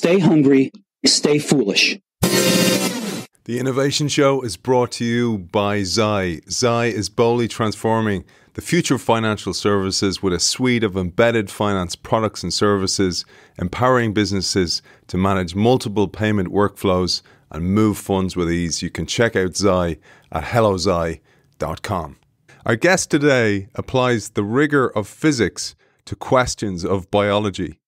stay hungry, stay foolish. The Innovation Show is brought to you by Xi. Xi is boldly transforming the future of financial services with a suite of embedded finance products and services, empowering businesses to manage multiple payment workflows and move funds with ease. You can check out Xi at helloxi.com. Our guest today applies the rigour of physics to questions of biology.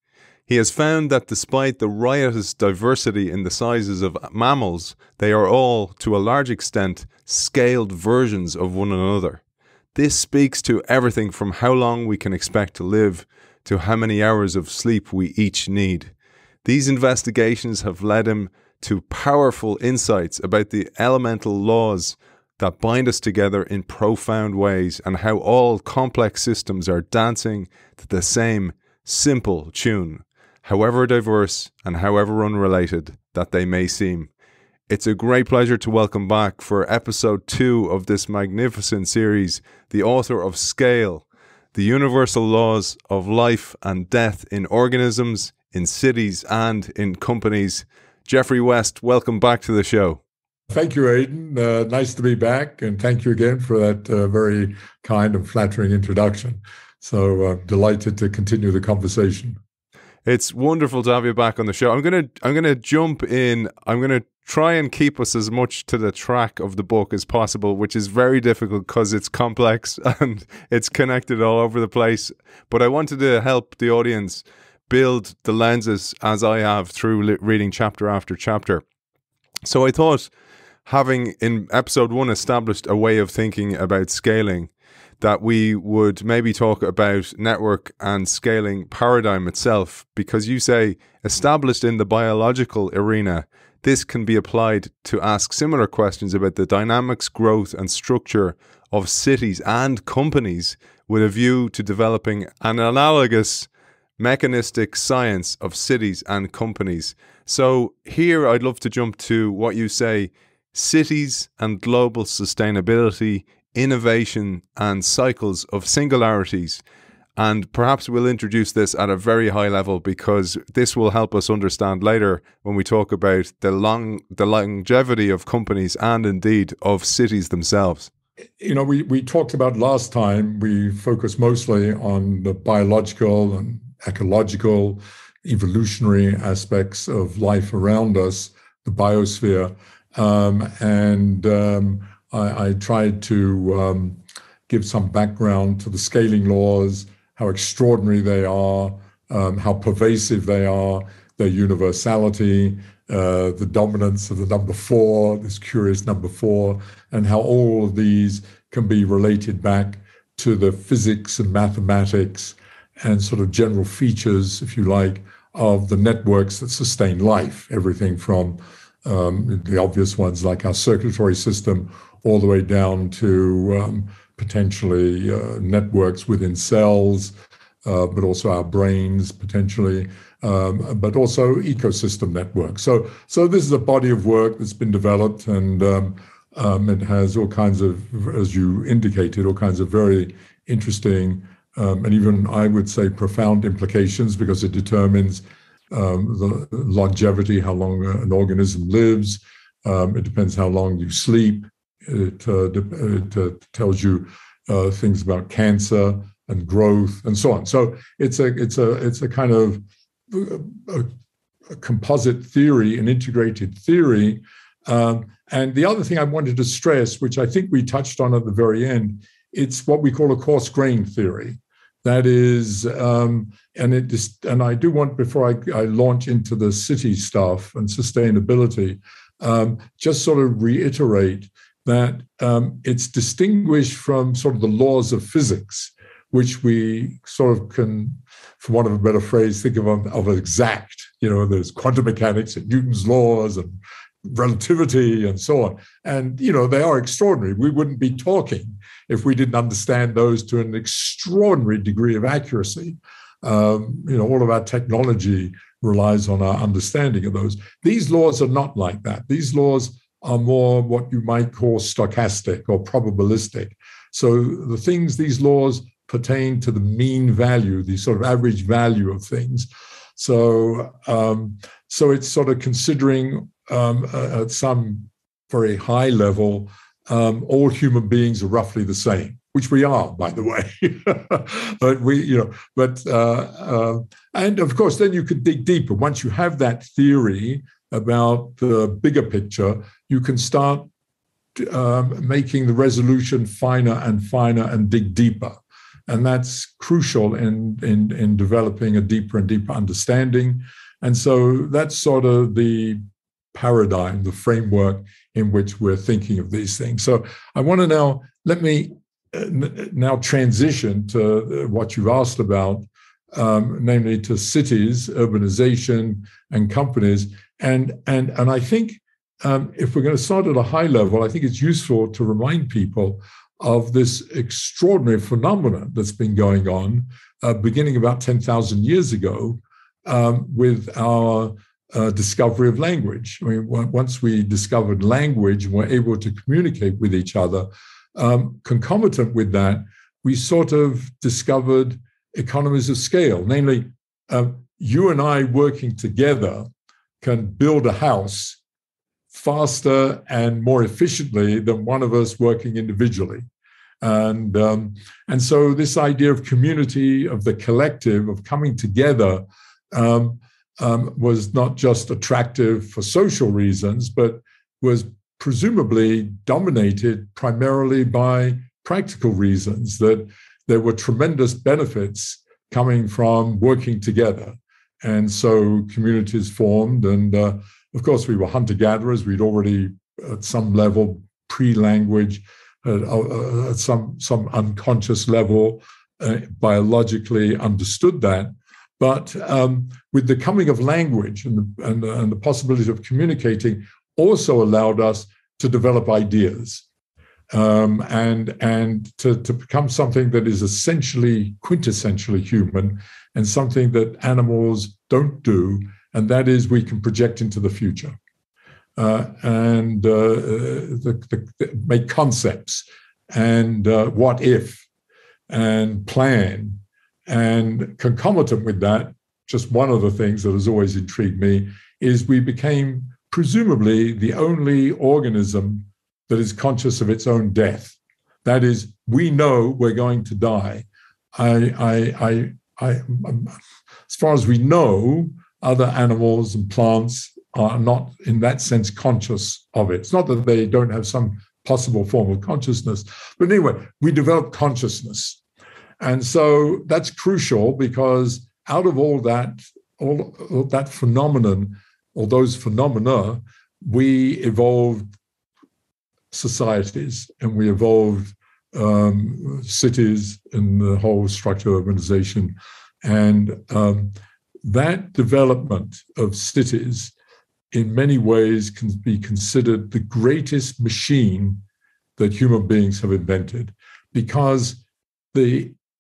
He has found that despite the riotous diversity in the sizes of mammals, they are all, to a large extent, scaled versions of one another. This speaks to everything from how long we can expect to live to how many hours of sleep we each need. These investigations have led him to powerful insights about the elemental laws that bind us together in profound ways and how all complex systems are dancing to the same simple tune, however diverse and however unrelated that they may seem. It's a great pleasure to welcome back for episode 2 of this magnificent series, the author of Scale, the universal laws of life and death in organisms, in cities and in companies. Geoffrey West, welcome back to the show. Thank you, Aidan. Nice to be back, and thank you again for that very kind and flattering introduction. So delighted to continue the conversation. It's wonderful to have you back on the show. I'm gonna jump in. I'm gonna try and keep us as much to the track of the book as possible, which is very difficult because it's complex and it's connected all over the place. But I wanted to help the audience build the lenses as I have through reading chapter after chapter. So I thought, having in episode 1 established a way of thinking about scaling, that we would maybe talk about network and scaling paradigm itself, because you say, established in the biological arena, this can be applied to ask similar questions about the dynamics, growth and structure of cities and companies with a view to developing an analogous mechanistic science of cities and companies. So here I'd love to jump to what you say, cities and global sustainability, innovation and cycles of singularities. And perhaps we'll introduce this at a very high level, because this will help us understand later when we talk about the longevity of companies and indeed of cities themselves. You know, we talked about last time, we focused mostly on the biological and ecological, evolutionary aspects of life around us, the biosphere. I tried to give some background to the scaling laws, how extraordinary they are, how pervasive they are, their universality, the dominance of the number 4, this curious number 4, and how all of these can be related back to the physics and mathematics and sort of general features, if you like, of the networks that sustain life, everything from the obvious ones like our circulatory system all the way down to potentially networks within cells, but also our brains potentially, but also ecosystem networks. So this is a body of work that's been developed, and it has all kinds of, as you indicated, all kinds of very interesting and even, I would say, profound implications, because it determines the longevity, how long an organism lives. It depends how long you sleep. It tells you things about cancer and growth and so on. So it's a kind of a composite theory, an integrated theory. And the other thing I wanted to stress, which I think we touched on at the very end, it's what we call a coarse grain theory. That is, and I do want, before I launch into the city stuff and sustainability, just sort of reiterate that it's distinguished from sort of the laws of physics, which we sort of can, for want of a better phrase, think of exact. You know, there's quantum mechanics and Newton's laws and relativity and so on. And, you know, they are extraordinary. We wouldn't be talking if we didn't understand those to an extraordinary degree of accuracy. You know, all of our technology relies on our understanding of those. These laws are not like that. These laws are more what you might call stochastic or probabilistic. So these laws pertain to the mean value, the sort of average value of things. So So it's sort of considering at some very high level, all human beings are roughly the same, which we are, by the way. And of course, then you could dig deeper. Once you have that theory about the bigger picture, you can start making the resolution finer and dig deeper. And that's crucial in developing a deeper and deeper understanding. And so that's sort of the paradigm, the framework in which we're thinking of these things. So I want to let me now transition to what you've asked about, namely to cities, urbanization, and companies. And I think if we're going to start at a high level, I think it's useful to remind people of this extraordinary phenomenon that's been going on, beginning about 10,000 years ago, with our discovery of language. I mean, once we discovered language and were able to communicate with each other, concomitant with that, we sort of discovered economies of scale. Namely, you and I working together can build a house faster and more efficiently than one of us working individually. And so this idea of community, of the collective, of coming together, was not just attractive for social reasons, but was presumably dominated primarily by practical reasons, that there were tremendous benefits coming from working together. And so communities formed. And of course, we were hunter-gatherers. We'd already, at some level, pre-language, at some unconscious level, biologically understood that. But with the coming of language and the possibility of communicating also allowed us to develop ideas and to become something that is essentially, quintessentially human, and something that animals don't do, and that is we can project into the future and make concepts and what if and plan. And concomitant with that, just one of the things that has always intrigued me is we became presumably the only organism that is conscious of its own death. That is, we know we're going to die. As far as we know, other animals and plants are not, in that sense, conscious of it. It's not that they don't have some possible form of consciousness, but anyway, we develop consciousness. And so that's crucial, because out of all that phenomenon, or those phenomena, we evolved societies and we evolved cities and the whole structure of urbanization. And that development of cities in many ways can be considered the greatest machine that human beings have invented, because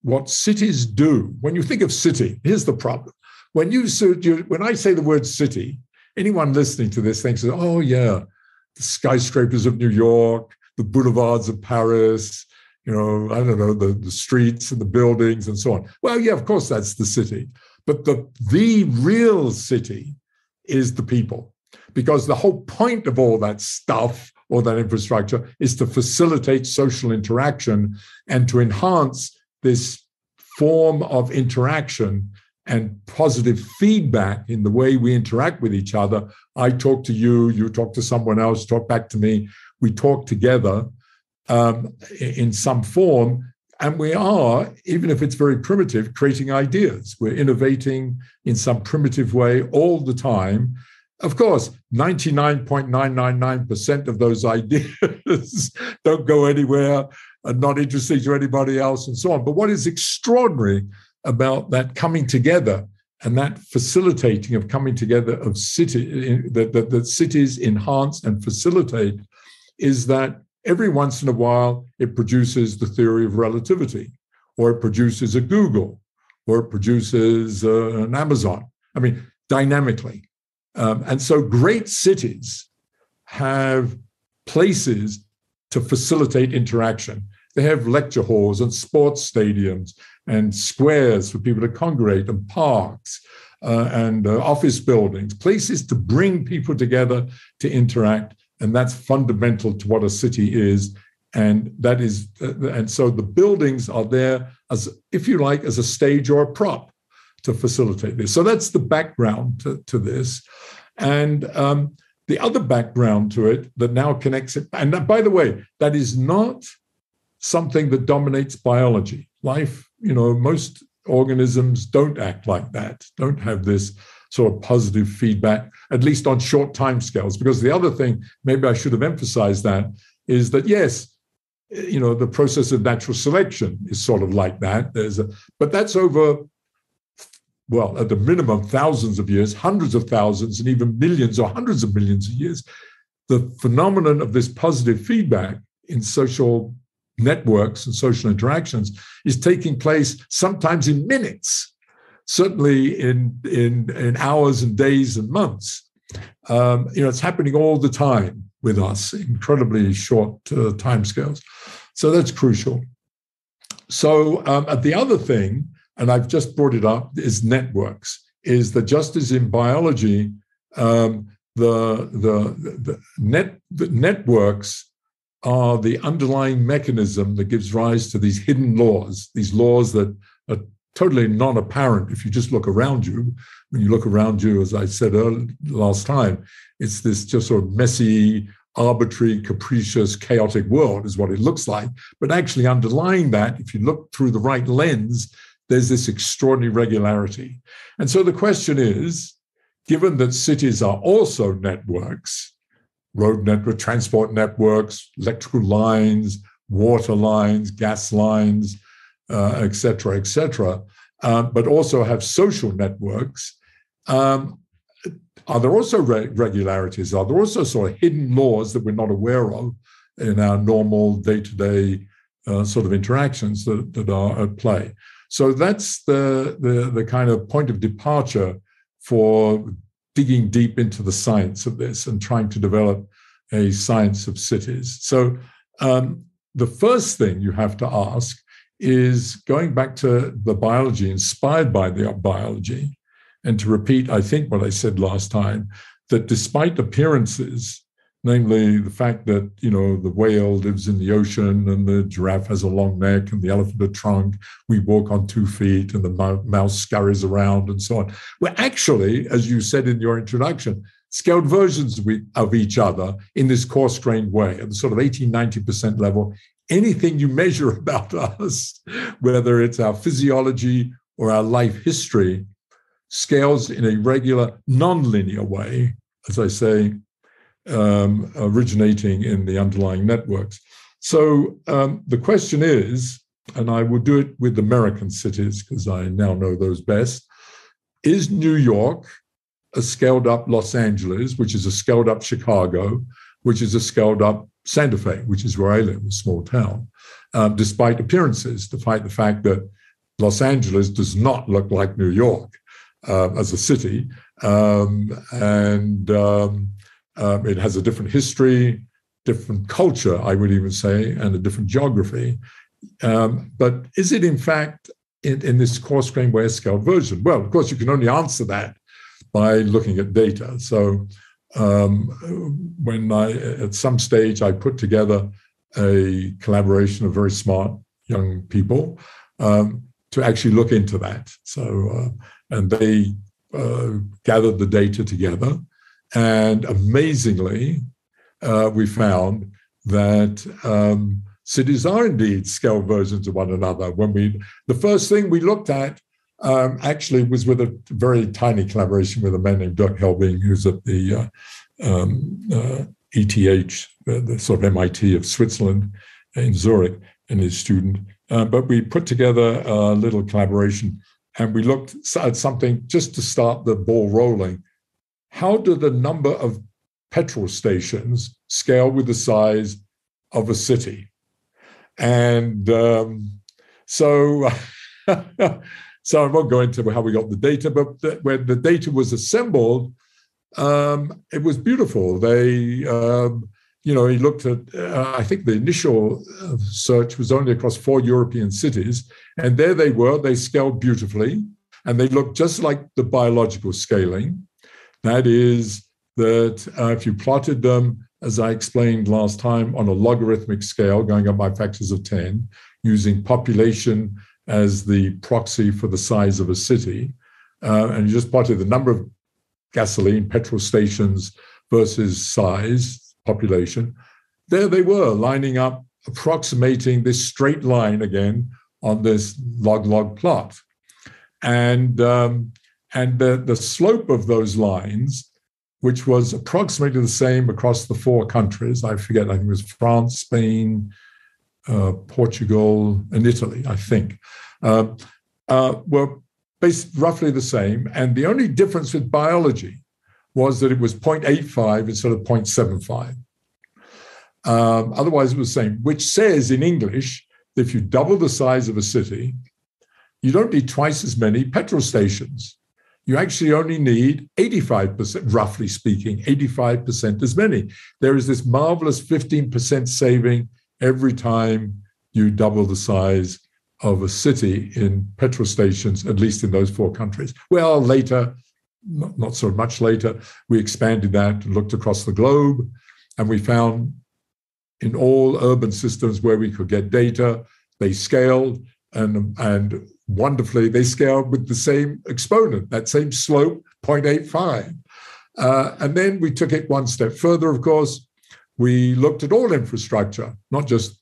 what cities do, when you think of city, here's the problem. When I say the word city, anyone listening to this thinks, oh yeah, the skyscrapers of New York, the boulevards of Paris, I don't know, the streets and the buildings and so on. Well, yeah, of course that's the city. But the real city is the people, because the whole point of all that stuff or that infrastructure is to facilitate social interaction and to enhance this form of interaction and positive feedback in the way we interact with each other. I talk to you, you talk to someone else, talk back to me. We talk together in some form, and we are, even if it's very primitive, creating ideas. We're innovating in some primitive way all the time. Of course, 99.999% of those ideas don't go anywhere, are not interesting to anybody else, and so on. But what is extraordinary about that coming together and that facilitating of coming together of that cities enhance and facilitate is that every once in a while it produces the theory of relativity, or it produces a Google, or it produces an Amazon. I mean, dynamically. And so great cities have places to facilitate interaction. They have lecture halls and sports stadiums and squares for people to congregate, and parks. and office buildings, places to bring people together to interact. And that's fundamental to what a city is. And that is, and so the buildings are there as, if you like, as a stage or a prop to facilitate this. So that's the background to this. And the other background to it that now connects it, and by the way, that is not something that dominates biology. Life, most organisms don't act like that, don't have this sort of positive feedback, at least on short time scales. Because the other thing, maybe I should have emphasized that, is that yes, the process of natural selection is sort of like that. But that's over, well, at the minimum, thousands of years, hundreds of thousands, and even millions or hundreds of millions of years. The phenomenon of this positive feedback in social networks and social interactions is taking place sometimes in minutes, certainly in hours and days and months. It's happening all the time with us, incredibly short timescales. So that's crucial. So the other thing, and I've just brought it up, is networks. Is that just as in biology, the networks are the underlying mechanism that gives rise to these hidden laws, these laws that are totally non-apparent if you just look around you. When you look around you, as I said last time, it's this just sort of messy, arbitrary, capricious, chaotic world is what it looks like. But actually underlying that, if you look through the right lens, there's this extraordinary regularity. And so the question is, given that cities are also networks, road network, transport networks, electrical lines, water lines, gas lines, et cetera, but also have social networks, are there also regularities? Are there also sort of hidden laws that we're not aware of in our normal day-to-day sort of interactions that are at play? So that's the kind of point of departure for digging deep into the science of this and trying to develop a science of cities. So the first thing you have to ask is, going back to the biology, inspired by the biology, and to repeat, I think, what I said last time, that despite appearances, namely the fact that, the whale lives in the ocean and the giraffe has a long neck and the elephant a trunk, we walk on 2 feet and the mouse scurries around and so on. We're actually, as you said in your introduction, scaled versions of each other in this coarse-grained way at the sort of 80-90% level. Anything you measure about us, whether it's our physiology or our life history, scales in a regular, non-linear way, as I say, originating in the underlying networks. So the question is, and I will do it with American cities because I now know those best, is New York a scaled-up Los Angeles, which is a scaled-up Chicago, which is a scaled-up Santa Fe, which is where I live, a small town, despite appearances, despite the fact that Los Angeles does not look like New York as a city, and it has a different history, different culture, I would even say, and a different geography. But is it, in fact, in this coarse-grained way, a scaled version? Well, of course, you can only answer that by looking at data. So when at some stage, I put together a collaboration of very smart young people to actually look into that. So, and they gathered the data together. And amazingly, we found that cities are indeed scaled versions of one another. The first thing we looked at actually was with a very tiny collaboration with a man named Dirk Helbing, who's at the ETH, the sort of MIT of Switzerland in Zurich, and his student. But we put together a little collaboration, and we looked at something just to start the ball rolling. How do the number of petrol stations scale with the size of a city? And so I won't go into how we got the data, but when the data was assembled, it was beautiful. He looked at, I think the initial search was only across 4 European cities, and there they were, they scaled beautifully. and they look just like the biological scaling. That is that if you plotted them, as I explained last time, on a logarithmic scale, going up by factors of 10, using population as the proxy for the size of a city, and you just plotted the number of gasoline, petrol stations versus size, population, there they were lining up, approximating this straight line again on this log-log plot. And the slope of those lines, which was approximately the same across the four countries, I forget, I think it was France, Spain, Portugal, and Italy, I think, were based roughly the same. And the only difference with biology was that it was 0.85 instead of 0.75. Otherwise, it was the same, which says in English that if you double the size of a city, you don't need twice as many petrol stations. You actually only need 85%, roughly speaking, 85% as many. There is this marvelous 15% saving every time you double the size of a city in petrol stations, at least in those four countries. Well, later, not so much later, we expanded that and looked across the globe, and we found in all urban systems where we could get data, they scaled, and wonderfully, they scaled with the same exponent, that same slope, 0.85. And then we took it one step further, of course. We looked at all infrastructure, not just,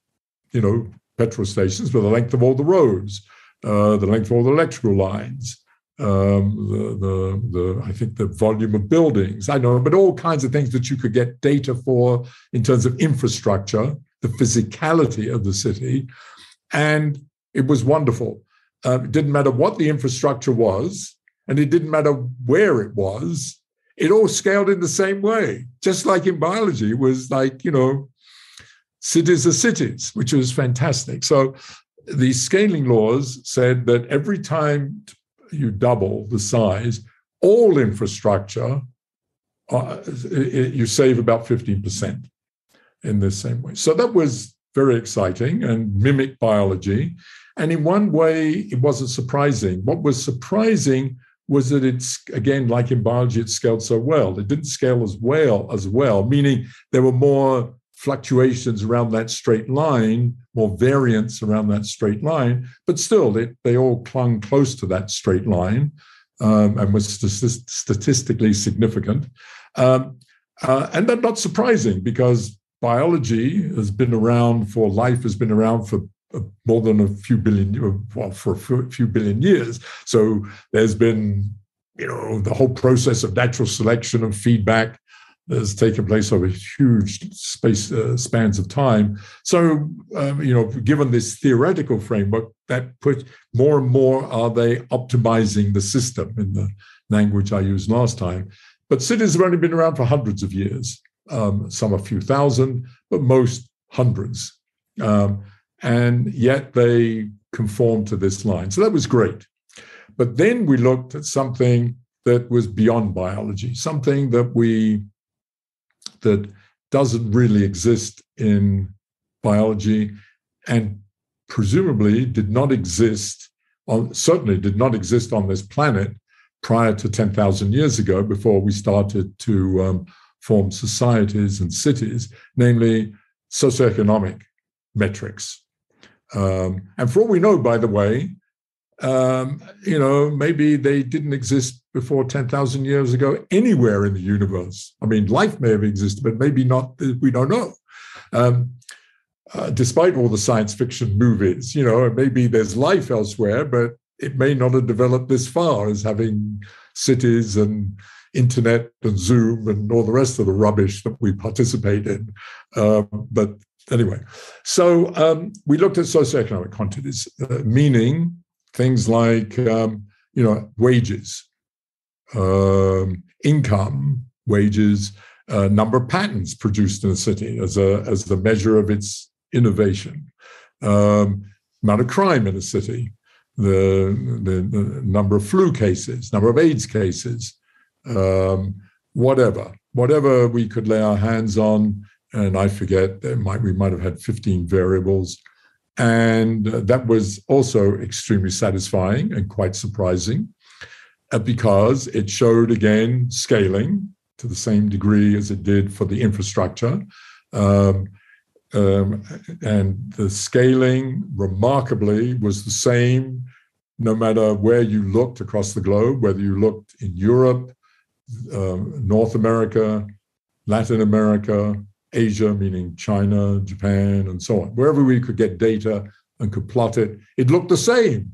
petrol stations, but the length of all the roads, the length of all the electrical lines, I think the volume of buildings, I know, but all kinds of things that you could get data for in terms of infrastructure, the physicality of the city. And it was wonderful. It didn't matter what the infrastructure was, and it didn't matter where it was. It all scaled in the same way, just like in biology. It was like, cities are cities, which was fantastic. So the scaling laws said that every time you double the size, all infrastructure, you save about 15% in the same way. So that was very exciting and mimicked biology. And in one way, it wasn't surprising. What was surprising was that it's, again, like in biology, it scaled so well. It didn't scale as well, meaning there were more fluctuations around that straight line, more variance around that straight line, but still they all clung close to that straight line and was statistically significant. And that's not surprising because biology has been around for more than a few billion years. So there's been, the whole process of natural selection and feedback has taken place over huge spans of time. So, given this theoretical framework, that put more and more are they optimizing the system in the language I used last time. But cities have only been around for hundreds of years, some a few thousand, but most hundreds. And yet they conform to this line. So that was great. But then we looked at something that was beyond biology, something that doesn't really exist in biology and presumably certainly did not exist on this planet prior to 10,000 years ago, before we started to form societies and cities, namely socioeconomic metrics. And for all we know, by the way, maybe they didn't exist before 10,000 years ago anywhere in the universe. I mean, life may have existed, but maybe not, we don't know. Despite all the science fiction movies, maybe there's life elsewhere, but it may not have developed this far as having cities and internet and Zoom and all the rest of the rubbish that we participate in. But anyway, so we looked at socioeconomic content, meaning things like, wages, income, wages, number of patents produced in a city as the measure of its innovation, amount of crime in a city, the number of flu cases, number of AIDS cases, whatever we could lay our hands on. And I forget, we might have had 15 variables. And that was also extremely satisfying and quite surprising. because it showed, again, scaling to the same degree as it did for the infrastructure. And the scaling, remarkably, was the same no matter where you looked across the globe, whether you looked in Europe, North America, Latin America, Asia, meaning China, Japan, and so on. Wherever we could get data and could plot it, it looked the same.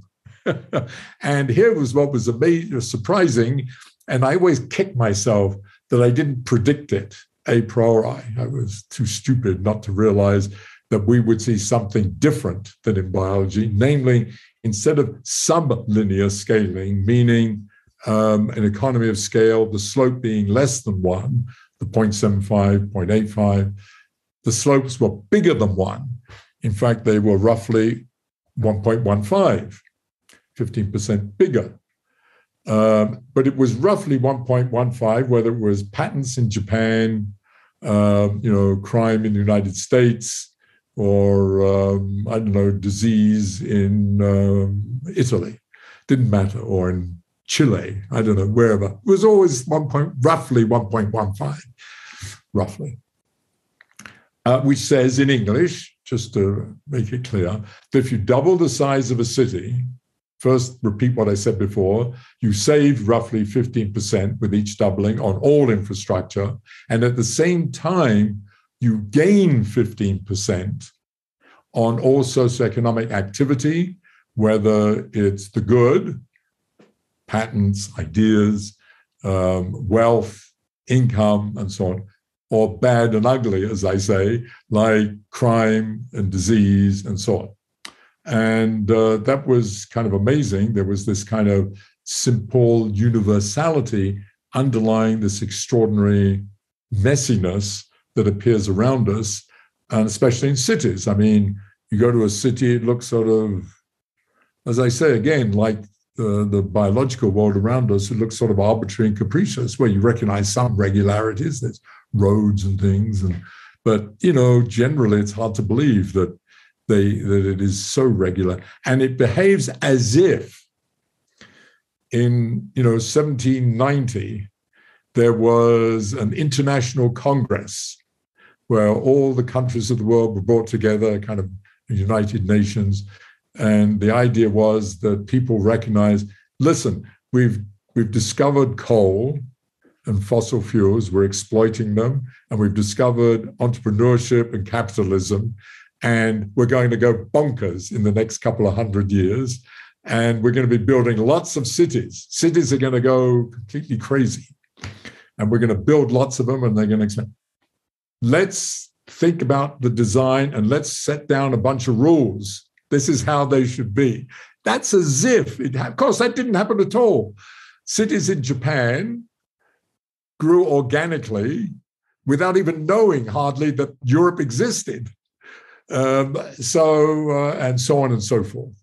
And here was what was amazing, surprising, and I always kick myself that I didn't predict it a priori. I was too stupid not to realize that we would see something different than in biology, namely, instead of sublinear scaling, meaning an economy of scale, the slope being less than 1, the 0.75, 0.85, the slopes were bigger than 1. In fact, they were roughly 1.15, 15% bigger. But it was roughly 1.15, whether it was patents in Japan, crime in the United States, or, disease in Italy. Didn't matter, or in Chile, I don't know, wherever. It was always roughly 1.15, roughly. Which says in English, just to make it clear, that if you double the size of a city, first repeat what I said before, you save roughly 15% with each doubling on all infrastructure, and at the same time, you gain 15% on all socioeconomic activity, whether it's the good, patents, ideas, wealth, income, and so on, or bad and ugly, as I say, like crime and disease and so on. And that was kind of amazing. There was this kind of simple universality underlying this extraordinary messiness that appears around us, and especially in cities. I mean, you go to a city, it looks sort of, as I say again, like the biological world around us, it looks sort of arbitrary and capricious, where you recognize some regularities, there's roads and things, but generally it's hard to believe that it is so regular, and it behaves as if in 1790 there was an international congress where all the countries of the world were brought together, kind of United Nations, and the idea was that people recognized, listen, we've discovered coal and fossil fuels, we're exploiting them, and we've discovered entrepreneurship and capitalism, and we're going to go bonkers in the next couple of 100 years, and we're going to be building lots of cities. Cities are going to go completely crazy, and we're going to build lots of them, and they're going to expand. Let's think about the design, and let's set down a bunch of rules. This is how they should be. That's as if, of course, that didn't happen at all. Cities in Japan grew organically without even knowing hardly that Europe existed. And so on and so forth.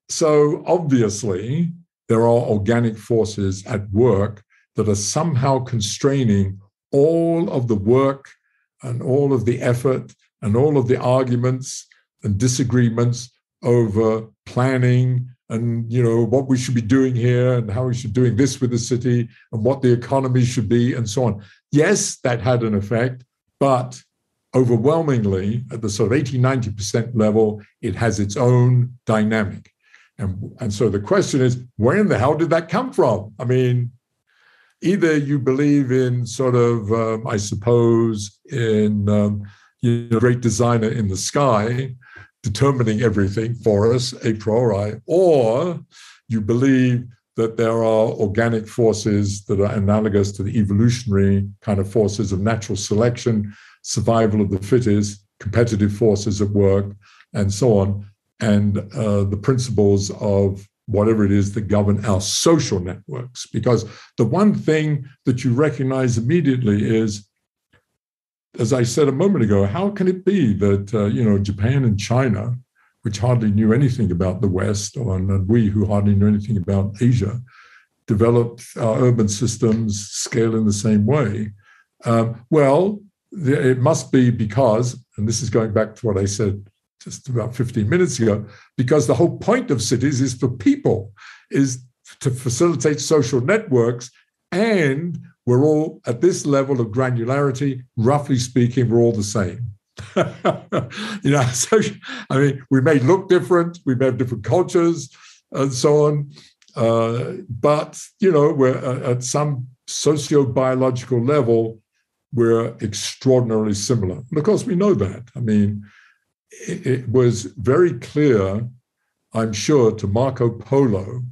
So obviously, there are organic forces at work that are somehow constraining all of the work and all of the effort and all of the arguments and disagreements over planning and what we should be doing here and how we should be doing this with the city and what the economy should be and so on. Yes, that had an effect, but overwhelmingly at the sort of 80-90% level, it has its own dynamic. And so the question is, where in the hell did that come from? I mean, either you believe in sort of, I suppose, in great designer in the sky determining everything for us a priori, or you believe that there are organic forces that are analogous to the evolutionary kind of forces of natural selection, survival of the fittest, competitive forces at work, and so on, and the principles of whatever it is that govern our social networks. Because the one thing that you recognize immediately is, as I said a moment ago, how can it be that Japan and China, which hardly knew anything about the West, and we who hardly knew anything about Asia, developed our urban systems scale in the same way? Well, it must be because, and this is going back to what I said just about 15 minutes ago, because the whole point of cities is for people, is to facilitate social networks, and we're all at this level of granularity. Roughly speaking, we're all the same. So I mean, we may look different, we may have different cultures, and so on. But we're at some socio-biological level, we're extraordinarily similar. And of course, we know that. I mean, it was very clear, I'm sure, to Marco Polo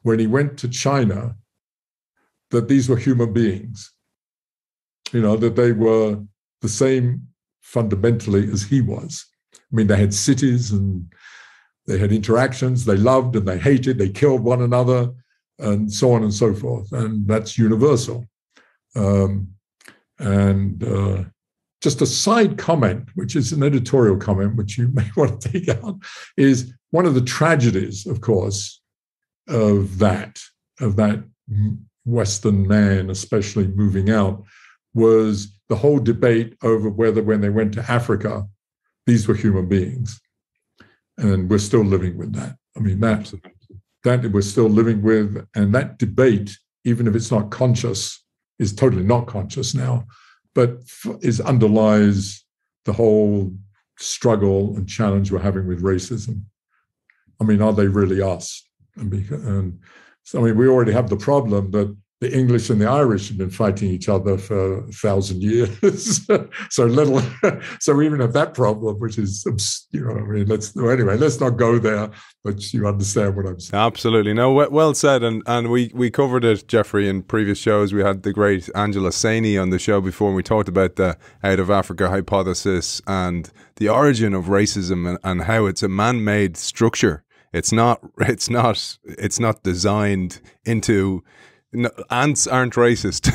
when he went to China that these were human beings, that they were the same fundamentally as he was. I mean, they had cities and they had interactions, they loved and they hated, they killed one another, and so on and so forth. And that's universal. Just a side comment, which is an editorial comment, which you may want to take out, is one of the tragedies, of course, of that Western man, especially moving out, was the whole debate over whether when they went to Africa, these were human beings. And we're still living with that. I mean, that we're still living with, and that debate, even if it's not conscious, is totally not conscious now, but underlies the whole struggle and challenge we're having with racism. I mean, are they really us? And so, I mean, we already have the problem that the English and the Irish have been fighting each other for 1,000 years. So we even have that problem, which is, let's not go there, but you understand what I'm saying. Absolutely. No, well said. And we covered it, Geoffrey, in previous shows. We had the great Angela Saini on the show before, and we talked about the out of Africa hypothesis and the origin of racism and how it's a man-made structure. It's not designed into... No, ants aren't racist.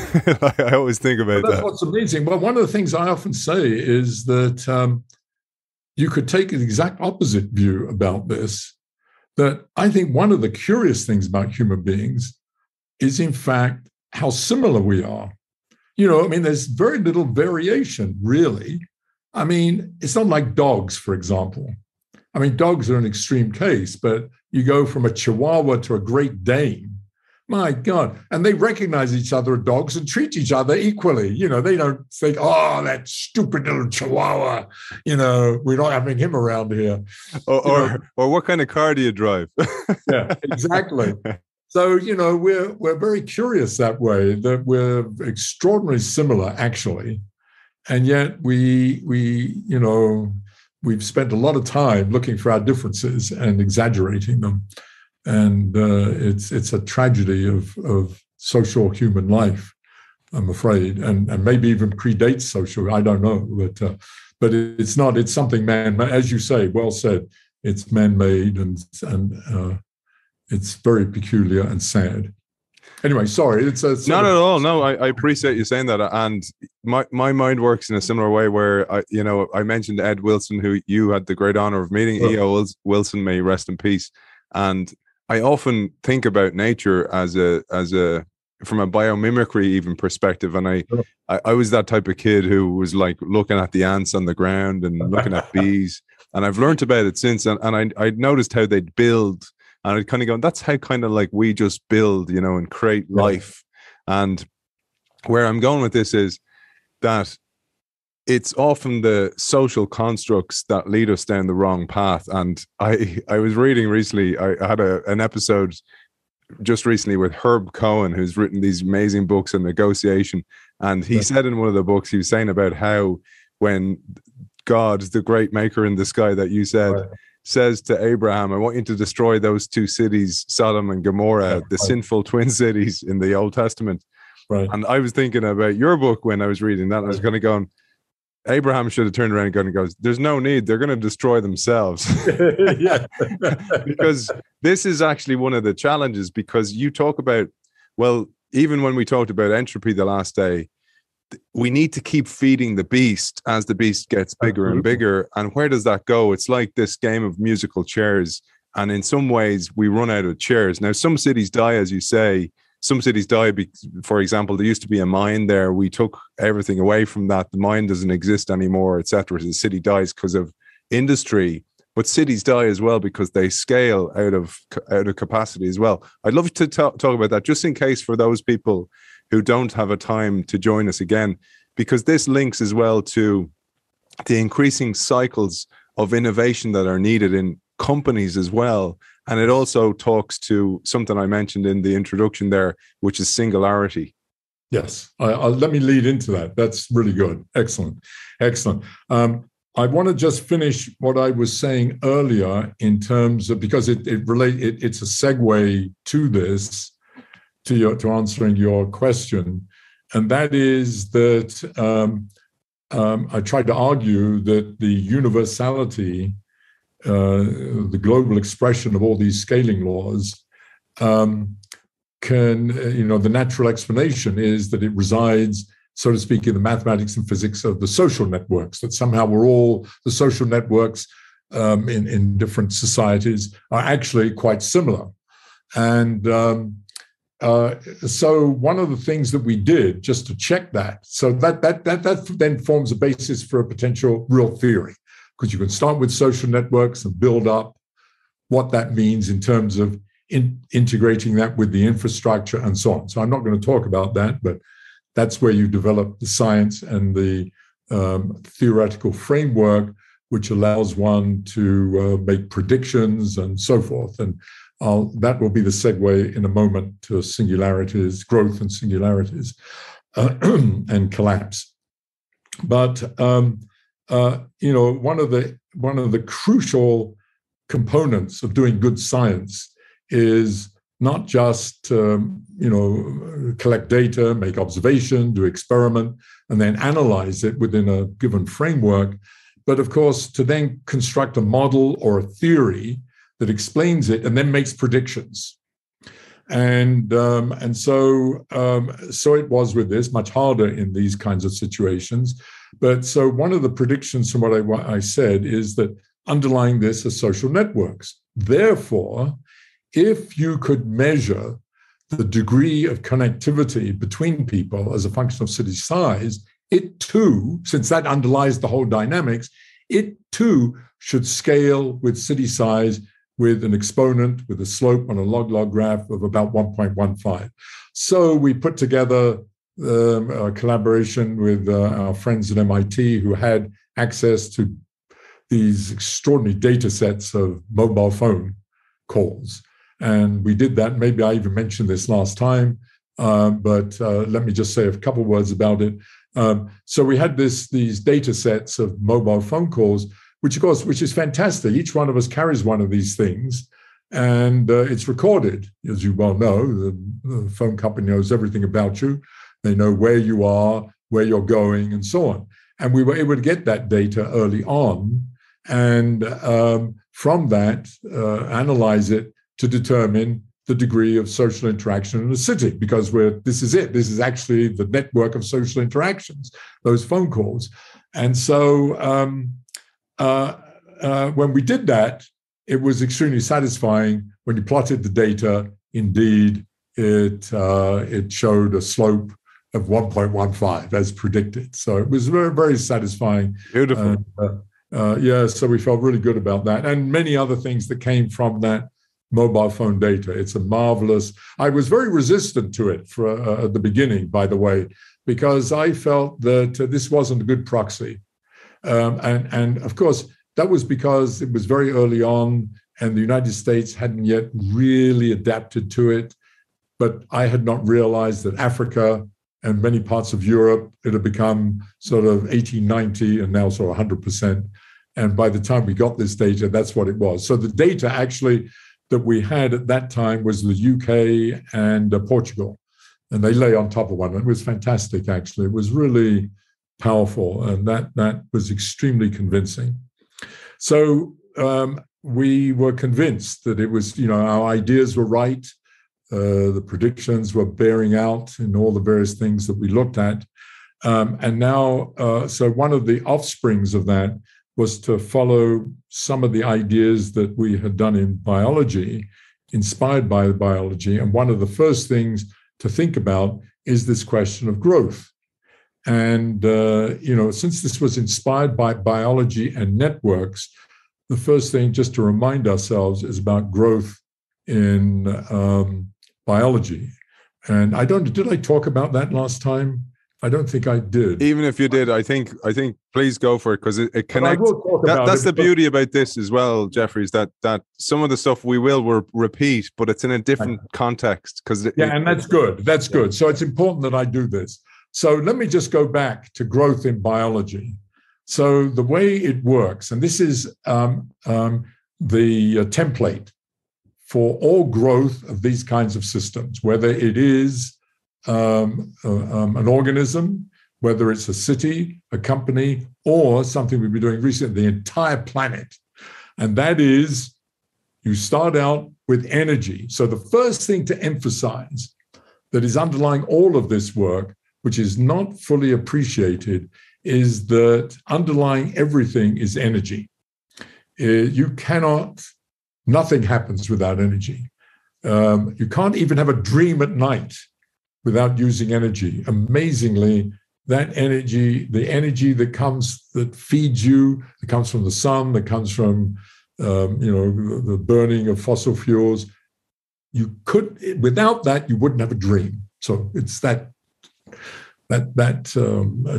I always think about that. That's what's amazing. Well, one of the things I often say is that you could take an exact opposite view about this, that I think one of the curious things about human beings is, in fact, how similar we are. I mean, there's very little variation, really. I mean, it's not like dogs, for example. I mean, dogs are an extreme case, but you go from a Chihuahua to a Great Dane. My God. And they recognize each other as dogs and treat each other equally. They don't think, oh, that stupid little Chihuahua, we're not having him around here. Or what kind of car do you drive? Yeah, exactly. So, we're very curious that way, that we're extraordinarily similar, actually. And yet we've spent a lot of time looking for our differences and exaggerating them. And it's a tragedy of social human life, I'm afraid, and maybe even predates social. I don't know, but it's not. It's something as you say, well said. It's man-made, and it's very peculiar and sad. Anyway, sorry. Not at all. No, I appreciate you saying that, and my mind works in a similar way. Where I mentioned Ed Wilson, who you had the great honor of meeting. E.O. Wilson, may he rest in peace, and I often think about nature as a from a biomimicry even perspective, and I was that type of kid who was like looking at the ants on the ground and looking at bees, and I've learned about it since, and I noticed how they'd build, and I'd kind of go, that's how kind of like we just build, and create life. And where I'm going with this is that it's often the social constructs that lead us down the wrong path. And I was reading recently, I had an episode just recently with Herb Cohen, who's written these amazing books on negotiation. And he said in one of the books, he was saying about how when God, the great maker in the sky that you said, says to Abraham, I want you to destroy those two cities, Sodom and Gomorrah, the sinful twin cities in the Old Testament. Right. And I was thinking about your book when I was reading that. And I was kind of going, Abraham should have turned around and goes, there's no need. They're going to destroy themselves. Because this is actually one of the challenges, because you talk about, well, even when we talked about entropy the last day, we need to keep feeding the beast as the beast gets bigger and bigger. And where does that go? It's like this game of musical chairs. And in some ways, we run out of chairs. Now, some cities die, as you say. Some cities die, for example, there used to be a mine there. We took everything away from that. The mine doesn't exist anymore, etc. The city dies because of industry. But cities die as well because they scale out of capacity as well. I'd love to talk about that, just in case for those people who don't have a time to join us again, because this links as well to the increasing cycles of innovation that are needed in companies as well. And it also talks to something I mentioned in the introduction there, which is singularity. Yes, let me lead into that. That's really good. Excellent. I want to just finish what I was saying earlier in terms of, because it's a segue to this, to answering your question, and that is that I tried to argue that the universality, the global expression of all these scaling laws, the natural explanation is that it resides, so to speak, in the mathematics and physics of the social networks, that somehow the social networks in different societies are actually quite similar. And so one of the things that we did just to check that, so that then forms a basis for a potential real theory, because you can start with social networks and build up what that means in terms of integrating that with the infrastructure and so on. So I'm not going to talk about that, but that's where you develop the science and the theoretical framework, which allows one to make predictions and so forth. And that will be the segue in a moment to singularities, growth and singularities, and collapse. But one of the crucial components of doing good science is not just collect data, make observation, do experiment, and then analyze it within a given framework, but of course to then construct a model or a theory that explains it and then makes predictions. And so it was with this, much harder in these kinds of situations. But so one of the predictions from what I said is that underlying this are social networks. Therefore, if you could measure the degree of connectivity between people as a function of city size, it too, since that underlies the whole dynamics, it too should scale with city size with an exponent, with a slope on a log-log graph of about 1.15. So we put together a collaboration with our friends at MIT who had access to these extraordinary data sets of mobile phone calls. And we did that. Maybe I even mentioned this last time, but let me just say a couple words about it. So we had these data sets of mobile phone calls, which is fantastic. Each one of us carries one of these things, and it's recorded, as you well know. The phone company knows everything about you. They know where you are, where you're going, and so on. And we were able to get that data early on, and from that, analyze it to determine the degree of social interaction in a city, because this is actually the network of social interactions, those phone calls. And so when we did that, it was extremely satisfying. When you plotted the data, indeed, it showed a slope of 1.15 as predicted. So it was very, very satisfying. Beautiful. So we felt really good about that, and many other things that came from that mobile phone data. It's a marvelous. I was very resistant to it at the beginning, by the way, because I felt that this wasn't a good proxy, and of course that was because it was very early on, and the United States hadn't yet really adapted to it. But I had not realized that Africa and many parts of Europe, it had become sort of 80, 90, and now sort of 100%. And by the time we got this data, that's what it was. So the data actually that we had at that time was the UK and Portugal, and they lay on top of one another. It was fantastic, actually. It was really powerful, and that was extremely convincing. So we were convinced that it was, our ideas were right. The predictions were bearing out in all the various things that we looked at. And now, so one of the offsprings of that was to follow some of the ideas that we had done in biology, inspired by biology. And one of the first things to think about is this question of growth. And, since this was inspired by biology and networks, the first thing, just to remind ourselves, is about growth in biology. And did I talk about that last time? I don't think I did. Even if you did, I think please go for it, because it connects. That's the beauty about this as well, Geoffrey, is that some of the stuff we will repeat, but it's in a different context. And that's good. That's good. So it's important that I do this. So let me just go back to growth in biology. So the way it works, and this is the template for all growth of these kinds of systems, whether it is an organism, whether it's a city, a company, or something we've been doing recently, the entire planet. And that is, you start out with energy. So the first thing to emphasize that is underlying all of this work, which is not fully appreciated, is that underlying everything is energy. Nothing happens without energy. You can't even have a dream at night without using energy. Amazingly, that energy, the energy that feeds you, that comes from the sun, that comes from the burning of fossil fuels, without that, you wouldn't have a dream. So it's that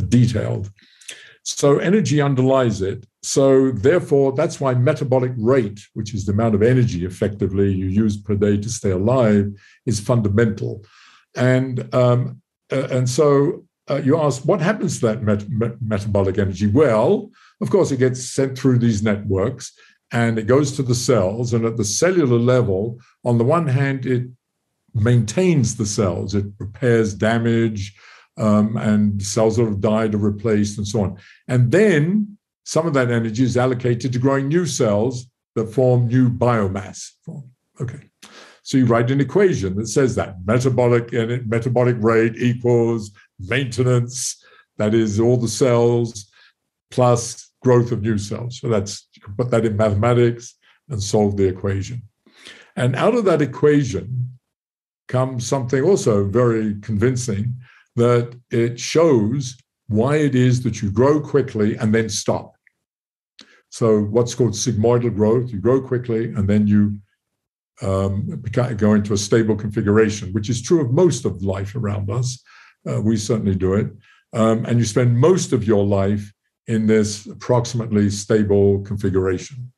detailed. So energy underlies it. So therefore, that's why metabolic rate, which is the amount of energy effectively you use per day to stay alive, is fundamental. And so you ask, what happens to that metabolic energy? Well, of course, it gets sent through these networks and it goes to the cells. And at the cellular level, on the one hand, it maintains the cells. It repairs damage, and cells that have died are replaced and so on. And then some of that energy is allocated to growing new cells that form new biomass. Okay. So you write an equation that says that metabolic rate equals maintenance, that is all the cells, plus growth of new cells. So you can put that in mathematics and solve the equation. And out of that equation comes something also very convincing, that it shows why it is that you grow quickly and then stop. So what's called sigmoidal growth, you grow quickly and then you go into a stable configuration, which is true of most of life around us. We certainly do it. And you spend most of your life in this approximately stable configuration.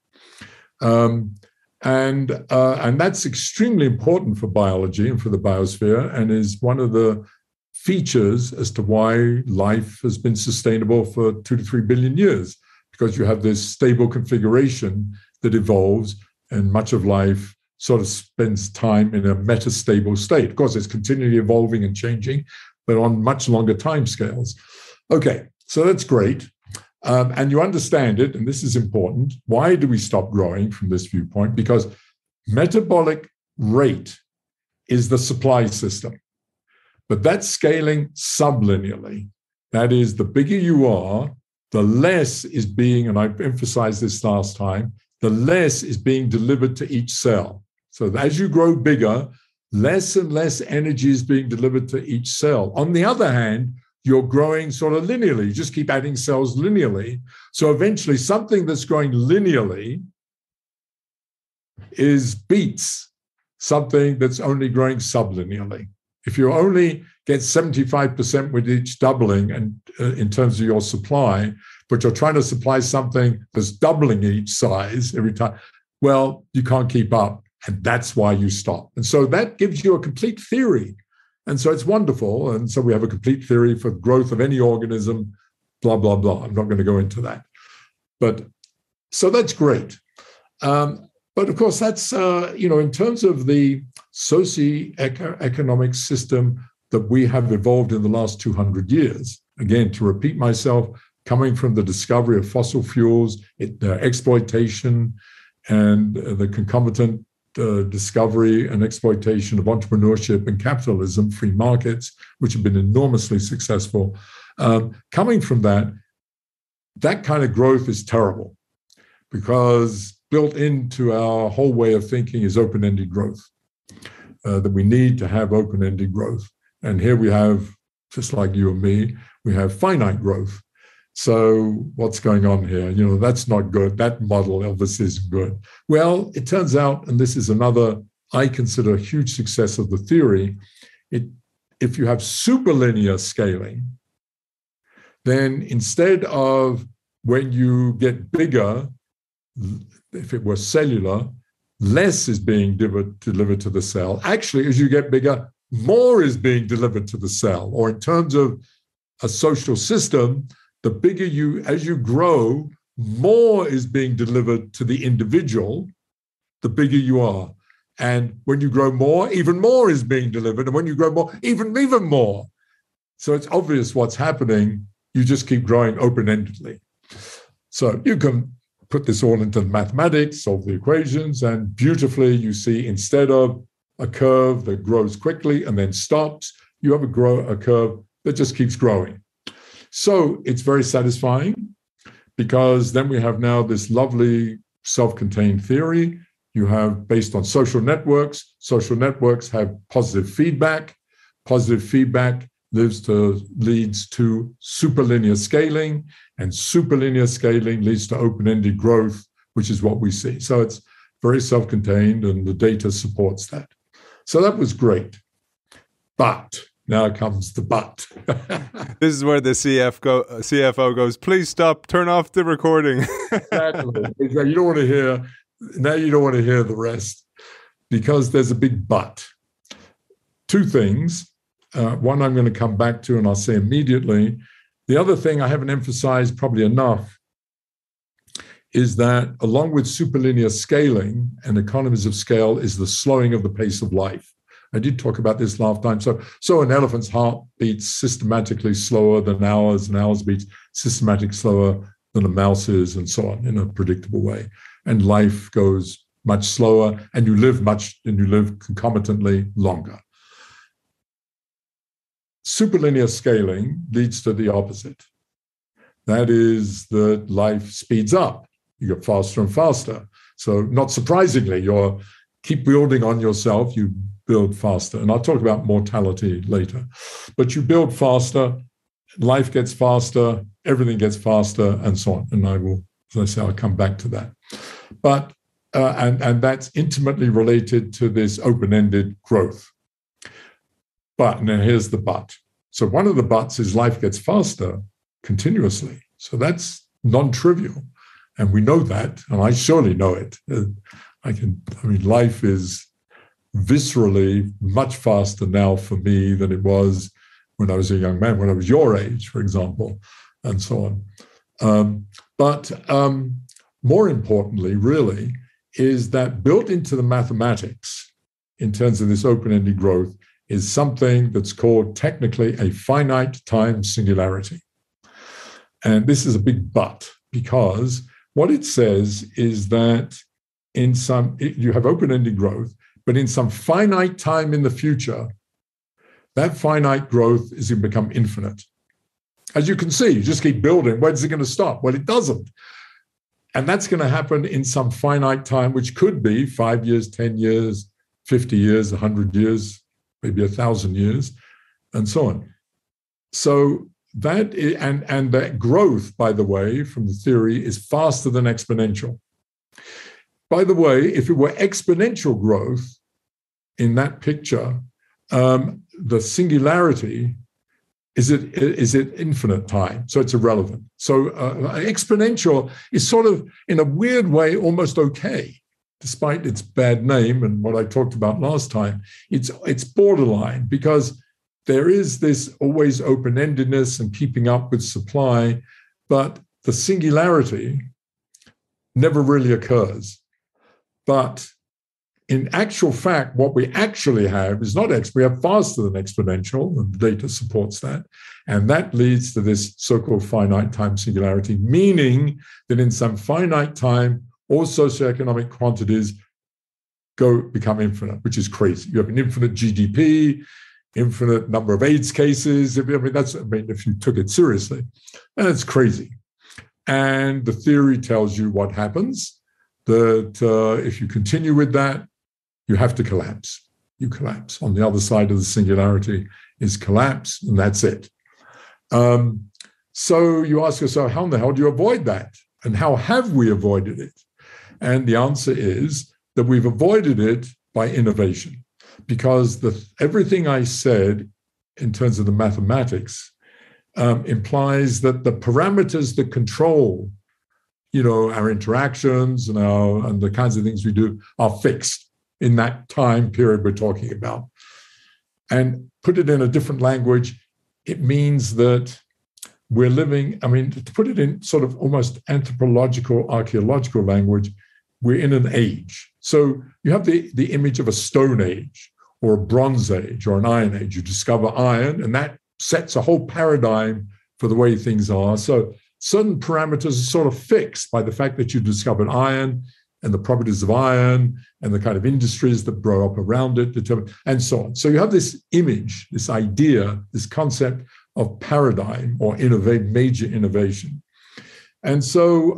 And that's extremely important for biology and for the biosphere, and is one of the features as to why life has been sustainable for 2 to 3 billion years, because you have this stable configuration that evolves, and much of life sort of spends time in a metastable state. Of course, it's continually evolving and changing, but on much longer time scales. Okay, so that's great. And you understand it, and this is important. Why do we stop growing from this viewpoint? Because metabolic rate is the supply system. But that's scaling sublinearly. That is, the bigger you are, the less is being, and I've emphasized this last time, the less is being delivered to each cell. So as you grow bigger, less and less energy is being delivered to each cell. On the other hand, you're growing sort of linearly. You just keep adding cells linearly. So eventually something that's growing linearly beats something that's only growing sublinearly. If you only get 75% with each doubling and in terms of your supply, but you're trying to supply something that's doubling each size every time, well, you can't keep up. And that's why you stop. And so that gives you a complete theory. And so it's wonderful. And so we have a complete theory for growth of any organism, blah, blah, blah. I'm not going to go into that. But so that's great. But of course, that's, in terms of the socioeconomic system that we have evolved in the last 200 years, again, to repeat myself, coming from the discovery of fossil fuels, their exploitation, and the concomitant discovery and exploitation of entrepreneurship and capitalism, free markets, which have been enormously successful. Coming from that kind of growth is terrible, because built into our whole way of thinking is open-ended growth, that we need to have open-ended growth. And here we have, just like you and me, we have finite growth. So what's going on here? That's not good. That model obviously isn't good. Well, it turns out, and this is another, I consider a huge success of the theory, if you have superlinear scaling, then instead of when you get bigger, if it were cellular, less is being delivered to the cell. Actually, as you get bigger, more is being delivered to the cell. Or in terms of a social system, the bigger as you grow, more is being delivered to the individual, the bigger you are. And when you grow more, even more is being delivered. And when you grow more, even more. So it's obvious what's happening. You just keep growing open-endedly. So you can put this all into mathematics, solve the equations, and beautifully you see instead of a curve that grows quickly and then stops, you have a curve that just keeps growing. So it's very satisfying because then we have now this lovely self-contained theory. You have based on social networks. Social networks have positive feedback. Positive feedback leads to superlinear scaling, and superlinear scaling leads to open-ended growth, which is what we see. So it's very self-contained, and the data supports that. So that was great. But now comes the but. This is where the CFO goes, please stop, turn off the recording. Exactly. You don't want to hear, now you don't want to hear the rest, because there's a big but. Two things. One I'm going to come back to, and I'll say immediately. The other thing I haven't emphasized probably enough is that along with superlinear scaling and economies of scale is the slowing of the pace of life. I did talk about this last time. So an elephant's heart beats systematically slower than ours, and ours beats systematically slower than a mouse's, and so on, in a predictable way. And life goes much slower, and you live concomitantly longer. Superlinear scaling leads to the opposite. That is that life speeds up. You get faster and faster. So not surprisingly, you keep building on yourself, you build faster. And I'll talk about mortality later. But you build faster, life gets faster, everything gets faster, and so on. And I will, as I say, I'll come back to that. But and that's intimately related to this open-ended growth. But now here's the but. So one of the buts is life gets faster continuously. So that's non-trivial. And we know that, and I surely know it. Life is viscerally much faster now for me than it was when I was a young man, when I was your age, for example, and so on. But more importantly, really, is that built into the mathematics in terms of this open-ended growth is something that's called technically a finite time singularity. And this is a big but, because what it says is that you have open-ended growth, but in some finite time in the future, that finite growth is going to become infinite. As you can see, you just keep building. When's it going to stop? Well, it doesn't. And that's going to happen in some finite time, which could be 5 years, 10 years, 50 years, 100 years, maybe 1,000 years, and so on. So that is, and that growth, by the way, from the theory, is faster than exponential. By the way, if it were exponential growth in that picture, the singularity is it infinite time, so it's irrelevant. So exponential is sort of, in a weird way, almost okay. Despite its bad name and what I talked about last time, it's borderline, because there is this always open-endedness and keeping up with supply, but the singularity never really occurs. But in actual fact, what we actually have is not we have faster than exponential, and the data supports that. And that leads to this so-called finite time singularity, meaning that in some finite time, all socioeconomic quantities become infinite, which is crazy. You have an infinite GDP, infinite number of AIDS cases. If you took it seriously, and it's crazy. And the theory tells you what happens, that if you continue with that, you have to collapse. You collapse. On the other side of the singularity is collapse, and that's it. So you ask yourself, how in the hell do you avoid that? And how have we avoided it? And the answer is that we've avoided it by innovation, because everything I said in terms of the mathematics implies that the parameters that control, our interactions and the kinds of things we do are fixed in that time period we're talking about. And put it in a different language, it means that we're living, to put it in sort of almost anthropological, archaeological language, we're in an age. So you have the image of a Stone Age or a Bronze Age or an Iron Age. You discover iron, and that sets a whole paradigm for the way things are. So certain parameters are sort of fixed by the fact that you discovered iron and the properties of iron and the kind of industries that grow up around it, and so on. So you have this image, this idea, this concept of paradigm or major innovation. And so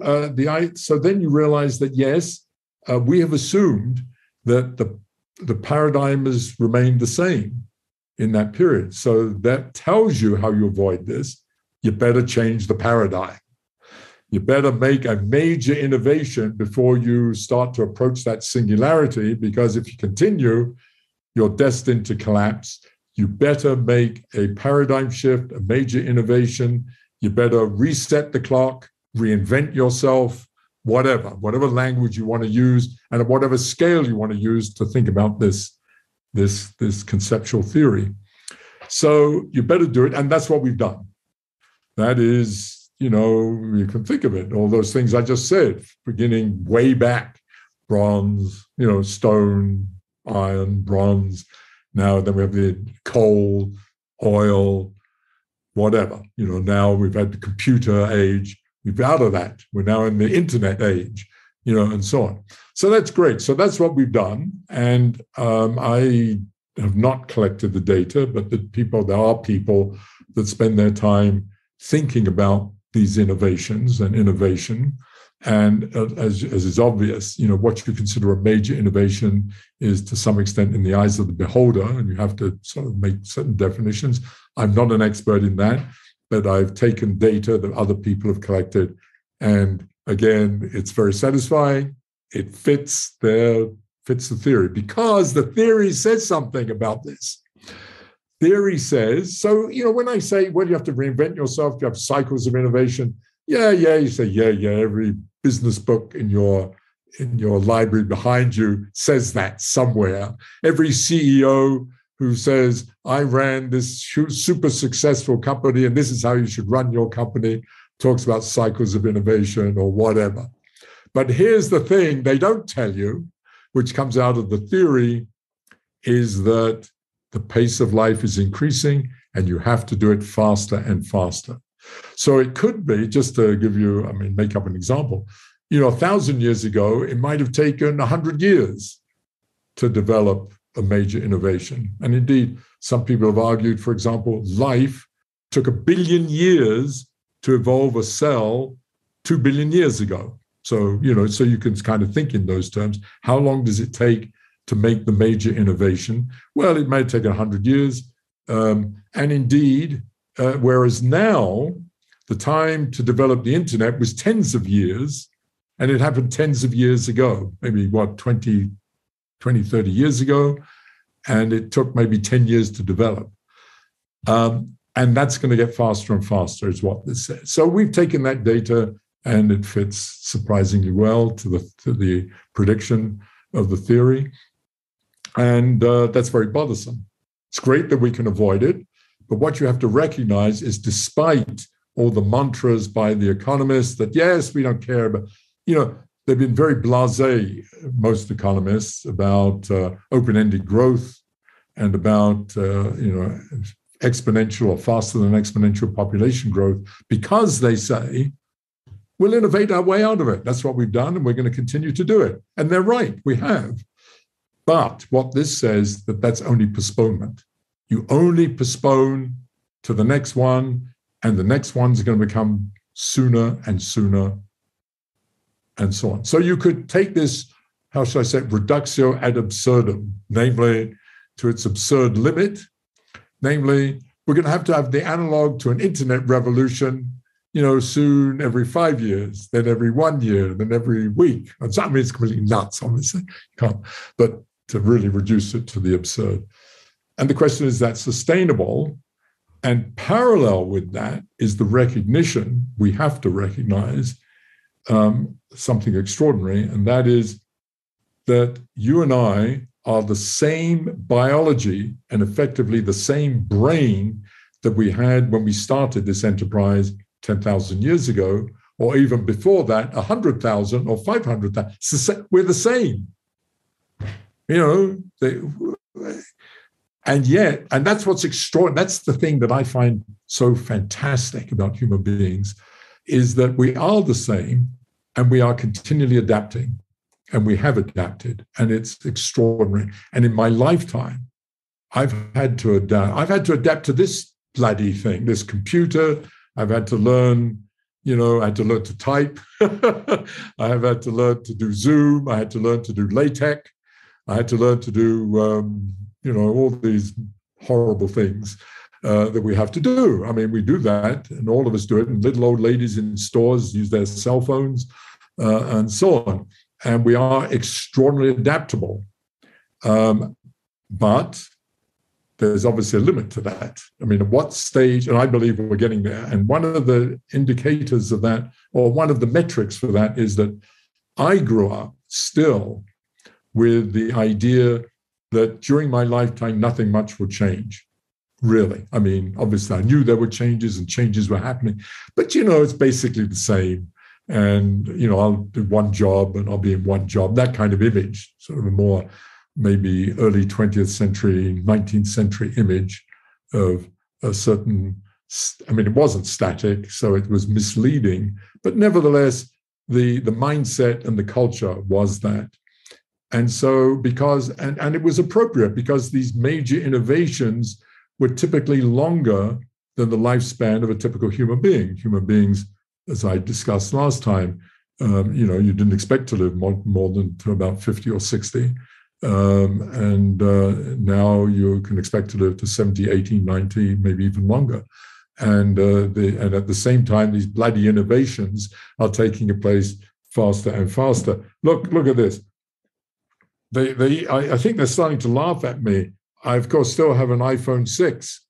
so then you realize that, yes, we have assumed that the paradigm has remained the same in that period. So that tells you how you avoid this. You better change the paradigm. You better make a major innovation before you start to approach that singularity, because if you continue, you're destined to collapse. You better make a paradigm shift, a major innovation. You better reset the clock, reinvent yourself, whatever language you want to use, and at whatever scale you want to use to think about this conceptual theory. So you better do it, and that's what we've done. That is, you can think of it, all those things I just said, beginning way back, bronze, stone, iron, bronze. Now then we have the coal, oil, whatever. Now we've had the computer age. We're out of that. We're now in the internet age, and so on. So that's great. So that's what we've done. And I have not collected the data, but there are people that spend their time thinking about these innovations and innovation. And as is obvious, what you consider a major innovation is to some extent in the eyes of the beholder, and you have to sort of make certain definitions. I'm not an expert in that, but I've taken data that other people have collected. And again, it's very satisfying. It fits the theory, because the theory says something about this. Theory says, so, when I say, well, you have to reinvent yourself, you have cycles of innovation. Yeah, you say, yeah, every business book in your library behind you says that somewhere. Every CEO who says, I ran this super successful company and this is how you should run your company, talks about cycles of innovation or whatever. But here's the thing they don't tell you, which comes out of the theory, is that the pace of life is increasing and you have to do it faster and faster. So it could be, just to give you, make up an example, 1,000 years ago, it might have taken 100 years to develop a major innovation. And indeed, some people have argued, for example, life took 1 billion years to evolve a cell 2 billion years ago. So, so you can kind of think in those terms. How long does it take to make the major innovation? Well, it may take 100 years. And indeed, whereas now, the time to develop the internet was tens of years, and it happened tens of years ago, maybe 20, 30 years ago, and it took maybe 10 years to develop. And that's going to get faster and faster, is what this says. So we've taken that data, and it fits surprisingly well to the prediction of the theory. And that's very bothersome. It's great that we can avoid it, but what you have to recognize is, despite all the mantras by the economists that, yes, we don't care about, they've been very blasé, most economists, about open-ended growth and about, exponential or faster than exponential population growth, because they say, we'll innovate our way out of it. That's what we've done, and we're going to continue to do it. And they're right, we have. But what this says, that's only postponement. You only postpone to the next one, and the next one's going to become sooner and sooner, and so on. So you could take this, how should I say, reductio ad absurdum, namely to its absurd limit. Namely, we're going to have the analog to an internet revolution soon every 5 years, then every 1 year, then every week. And so, I mean, it's completely nuts, obviously. You can't, but to really reduce it to the absurd. And the question is that sustainable? And parallel with that is the recognition, we have to recognize something extraordinary, and that is that you and I are the same biology and effectively the same brain that we had when we started this enterprise 10,000 years ago, or even before that, 100,000 or 500,000. We're the same. And yet, and that's what's extraordinary, that's the thing that I find so fantastic about human beings, is that we are the same and we are continually adapting, and we have adapted, and it's extraordinary. And in my lifetime, I've had to adapt to this bloody thing, this computer. I've had to learn, I had to learn to type. I have had to learn to do Zoom. I had to learn to do LaTeX. I had to learn to do, all these horrible things that we have to do. I mean, we do that, and all of us do it. And little old ladies in stores use their cell phones and so on. And we are extraordinarily adaptable. But there's obviously a limit to that. I mean, at what stage, and I believe we're getting there, and one of the indicators of that, or one of the metrics for that, is that I grew up still with the idea that during my lifetime, nothing much would change, really. I mean, obviously, I knew there were changes and changes were happening, but, it's basically the same. And, I'll do one job and I'll be in one job, that kind of image, sort of a more maybe early 20th century, 19th century image of a certain, I mean, it wasn't static, so it was misleading, but nevertheless, the mindset and the culture was that. And so and it was appropriate because these major innovations were typically longer than the lifespan of a typical human being. Human beings, as I discussed last time, you didn't expect to live more than to about 50 or 60. And now you can expect to live to 70, 80, 90, maybe even longer. And at the same time, these bloody innovations are taking place faster and faster. Look at this. I think they're starting to laugh at me. I, of course, still have an iPhone 6.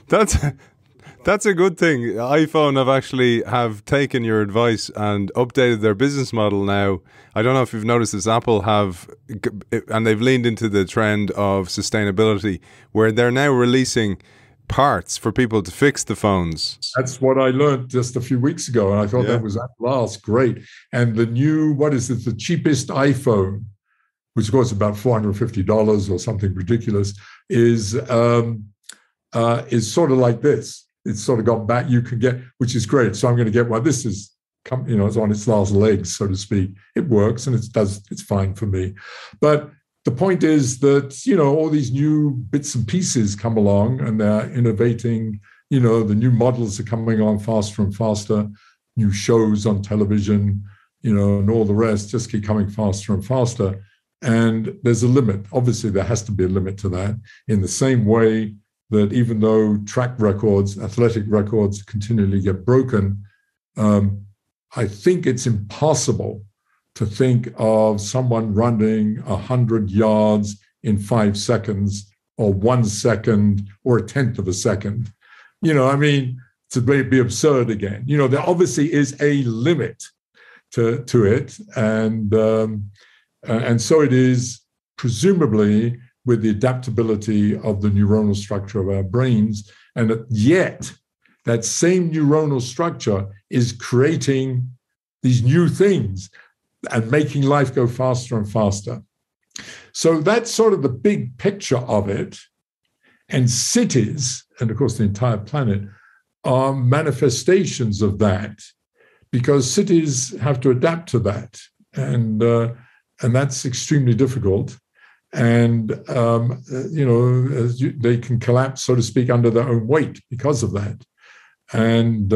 That's a good thing. iPhone have taken your advice and updated their business model now. I don't know if you've noticed this, Apple have, and they've leaned into the trend of sustainability, where they're now releasing parts for people to fix the phones. That's what I learned just a few weeks ago, and I thought that was at last great. And the new, the cheapest iPhone, which costs about $450 or something ridiculous, is sort of like this. It's sort of got back, you can get, which is great. So I'm going to get one. This is, it's on its last legs, so to speak. It works and it's fine for me. But the point is that, all these new bits and pieces come along and they're innovating, the new models are coming on faster and faster, new shows on television, and all the rest just keep coming faster and faster. And there's a limit. Obviously, there has to be a limit to that, in the same way that even though track records, athletic records continually get broken, I think it's impossible to think of someone running 100 yards in 5 seconds or 1 second or a tenth of a second. To be absurd again. There obviously is a limit to it. And so it is presumably with the adaptability of the neuronal structure of our brains. And yet that same neuronal structure is creating these new things and making life go faster and faster. So that's sort of the big picture of it. And cities, and of course the entire planet, are manifestations of that, because cities have to adapt to that. And that's extremely difficult. And, they can collapse, so to speak, under their own weight because of that. And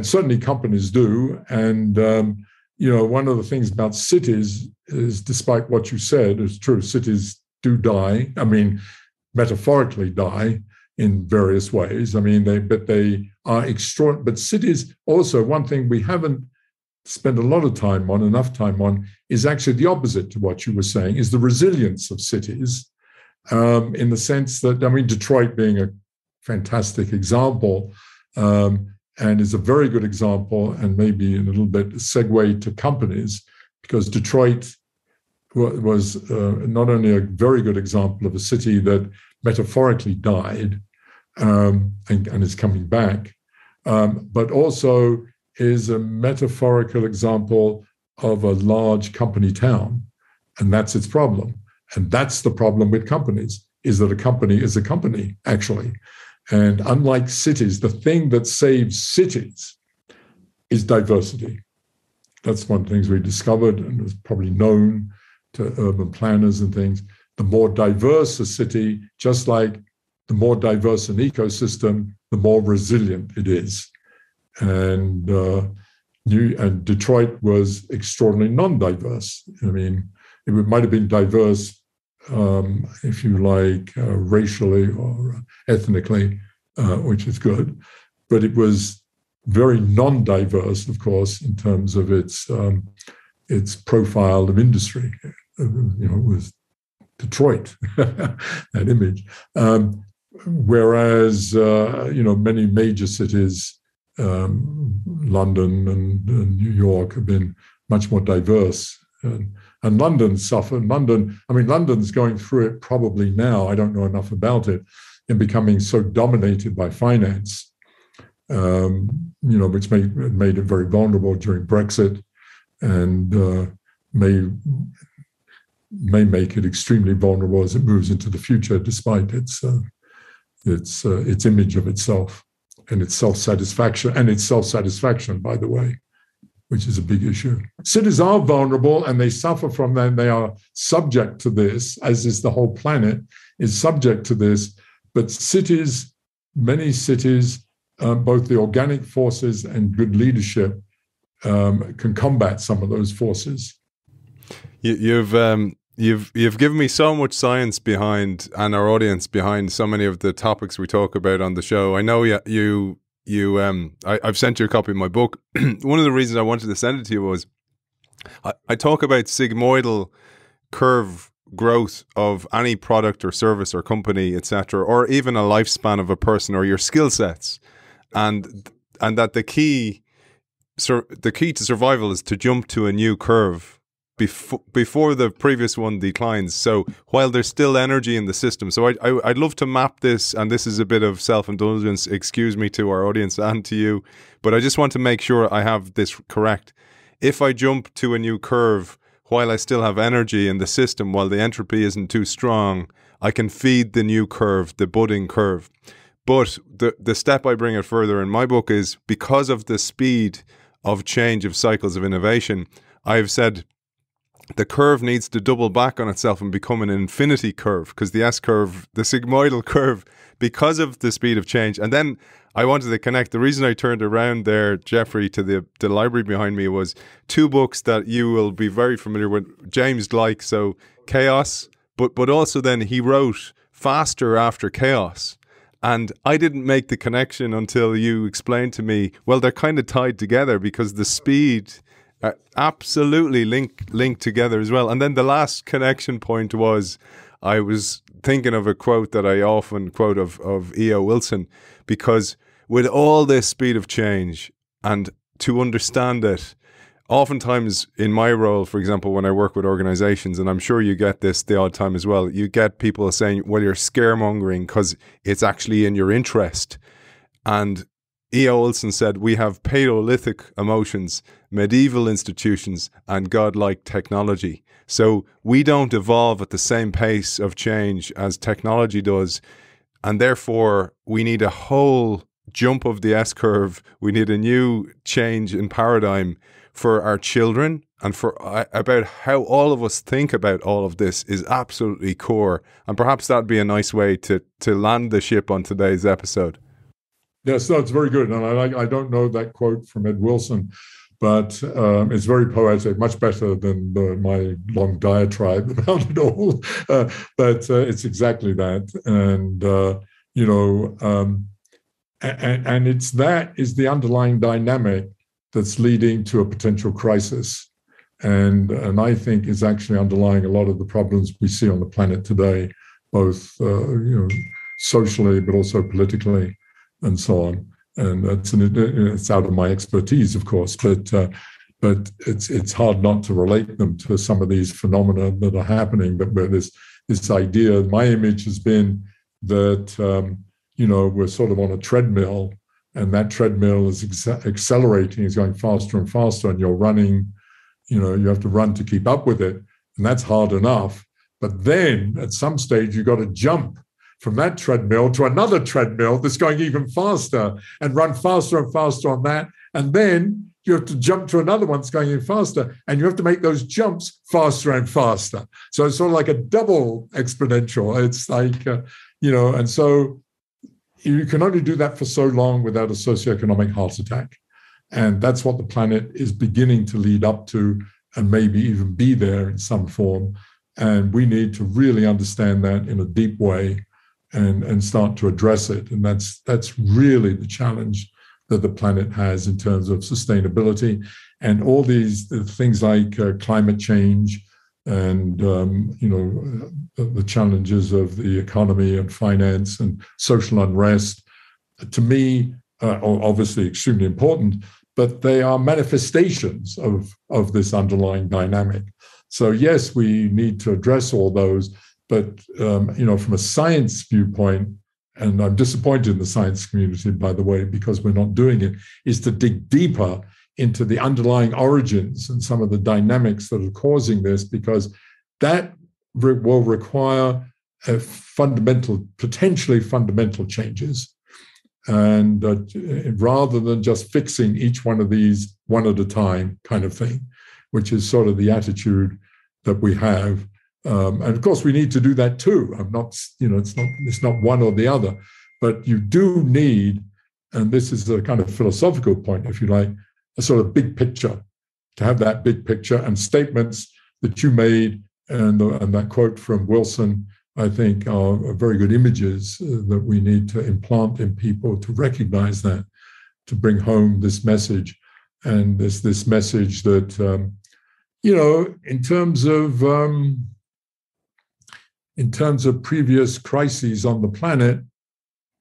certainly companies do. And, one of the things about cities is, despite what you said, is true, cities do die. I mean, metaphorically die. in various ways. I mean, they are extraordinary. But cities also, one thing we haven't spent a lot of time on, enough time on, is actually the opposite to what you were saying, is the resilience of cities, in the sense that, I mean, Detroit being a fantastic example, and is a very good example, and maybe a little bit segue to companies, because Detroit was not only a very good example of a city that metaphorically died and is coming back, but also is a metaphorical example of a large company town. And that's its problem. And that's the problem with companies, is that a company is a company, actually. And unlike cities, the thing that saves cities is diversity. That's one of the things we discovered, and was probably known to urban planners and things. The more diverse a city, just like the more diverse an ecosystem, the more resilient it is. And Detroit was extraordinarily non-diverse. I mean, it might have been diverse, if you like, racially or ethnically, which is good, but it was very non-diverse, of course, in terms of its profile of industry. It was Detroit, that image. Whereas, many major cities, London and New York, have been much more diverse. And London suffered. London's going through it probably now. I don't know enough about it, in becoming so dominated by finance, which made it very vulnerable during Brexit, and may make it extremely vulnerable as it moves into the future, despite its image of itself and its self-satisfaction, by the way, which is a big issue. Cities are vulnerable, and they suffer from that. They are subject to this, as is the whole planet, is subject to this. But cities, many cities, both the organic forces and good leadership, can combat some of those forces. You've given me so much science behind, and our audience behind, so many of the topics we talk about on the show. I know I've sent you a copy of my book. One of the reasons I wanted to send it to you was I talk about sigmoidal curve growth of any product or service or company, etc., or even a lifespan of a person or your skill sets, and that the key to survival is to jump to a new curve before the previous one declines. So while there's still energy in the system, so I'd love to map this, and this is a bit of self-indulgence, excuse me, to our audience and to you, but I just want to make sure I have this correct. If I jump to a new curve while I still have energy in the system, while the entropy isn't too strong, I can feed the new curve, the budding curve. But the step I bring it further in my book is, because of the speed of change of cycles of innovation, I've said the curve needs to double back on itself and become an infinity curve, because the S-curve, the sigmoidal curve, because of the speed of change. And then I wanted to connect. The reason I turned around there, Geoffrey, to the library behind me was two books that you will be very familiar with. James Gleick, so Chaos, but also then he wrote Faster After Chaos. And I didn't make the connection until you explained to me, well, they're kind of tied together because the speed absolutely linked together as well. And then the last connection point was, I was thinking of a quote that I often quote of E.O. Wilson, because with all this speed of change, and to understand it, oftentimes in my role, for example, when I work with organizations, and I'm sure you get this the odd time as well, you get people saying, well, you're scaremongering because it's actually in your interest. And E.O. Wilson said, we have Paleolithic emotions, medieval institutions, and godlike technology. So we don't evolve at the same pace of change as technology does. And therefore, we need a whole jump of the S-curve. We need a new change in paradigm for our children, and for about how all of us think about all of this is absolutely core. And perhaps that'd be a nice way to land the ship on today's episode. Yes, that's very good. And I don't know that quote from Ed Wilson, but it's very poetic, much better than my long diatribe about it all. But it's exactly that. And And that is the underlying dynamic that's leading to a potential crisis. And I think is actually underlying a lot of the problems we see on the planet today, both socially, but also politically, and so on. And it's out of my expertise, of course, but it's hard not to relate them to some of these phenomena that are happening. But where this idea, my image has been that we're sort of on a treadmill, and that treadmill is accelerating, is going faster and faster, and you're running. You have to run to keep up with it, and that's hard enough. But then at some stage, you've got to jump from that treadmill to another treadmill that's going even faster and run faster and faster on that. And then you have to jump to another one that's going even faster, and you have to make those jumps faster and faster. So it's sort of like a double exponential. It's like, and so you can only do that for so long without a socioeconomic heart attack. And that's what the planet is beginning to lead up to, and maybe even be there in some form. And we need to really understand that in a deep way and start to address it. And that's really the challenge that the planet has in terms of sustainability and all these things like climate change and the challenges of the economy and finance and social unrest. To me, are obviously extremely important, but they are manifestations of this underlying dynamic. So yes, we need to address all those, but from a science viewpoint, and I'm disappointed in the science community, by the way, because we're not doing it, is to dig deeper into the underlying origins and some of the dynamics that are causing this, because that will require potentially fundamental changes. And rather than just fixing each one of these one at a time kind of thing, which is sort of the attitude that we have. And of course, we need to do that too. It's not one or the other, but you do need, and this is a kind of philosophical point, if you like, a sort of big picture, to have that big picture and statements that you made, and that quote from Wilson, I think, are very good images that we need to implant in people to recognize that, to bring home this message. And this message that, in terms of previous crises on the planet,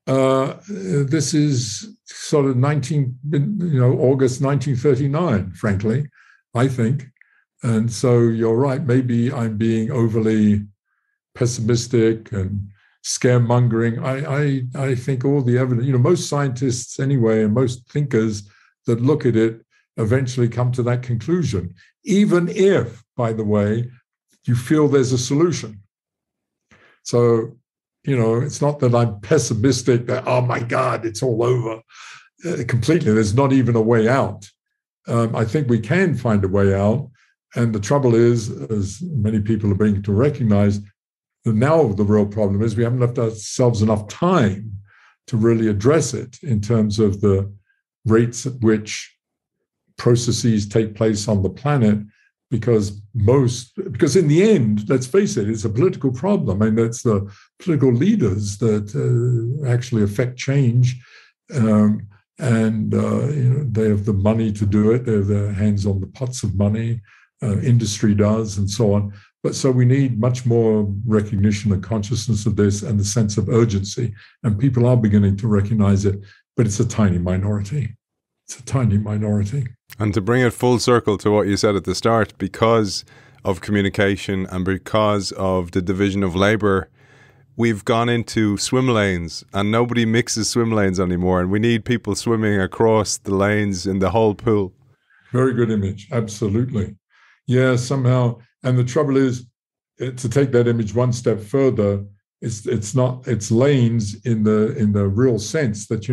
this is sort of August 1939, frankly, I think. And so you're right, maybe I'm being overly pessimistic and scaremongering. I think all the evidence, most scientists anyway, and most thinkers that look at it eventually come to that conclusion, even if, by the way, you feel there's a solution. So, it's not that I'm pessimistic that, oh my God, it's all over completely. There's not even a way out. I think we can find a way out. And the trouble is, as many people are beginning to recognize, that now the real problem is we haven't left ourselves enough time to really address it in terms of the rates at which processes take place on the planet, because in the end, let's face it, it's a political problem. I mean, it's the political leaders that actually affect change, and they have the money to do it. They have their hands on the pots of money. Industry does, and so on. But so we need much more recognition and consciousness of this, and the sense of urgency. And people are beginning to recognize it, but it's a tiny minority. It's a tiny minority. And to bring it full circle to what you said at the start, because of communication and because of the division of labour, we've gone into swim lanes, and nobody mixes swim lanes anymore. And we need people swimming across the lanes in the whole pool. Very good image. Absolutely. Yeah, somehow. And the trouble is, to take that image one step further, it's lanes in the real sense that,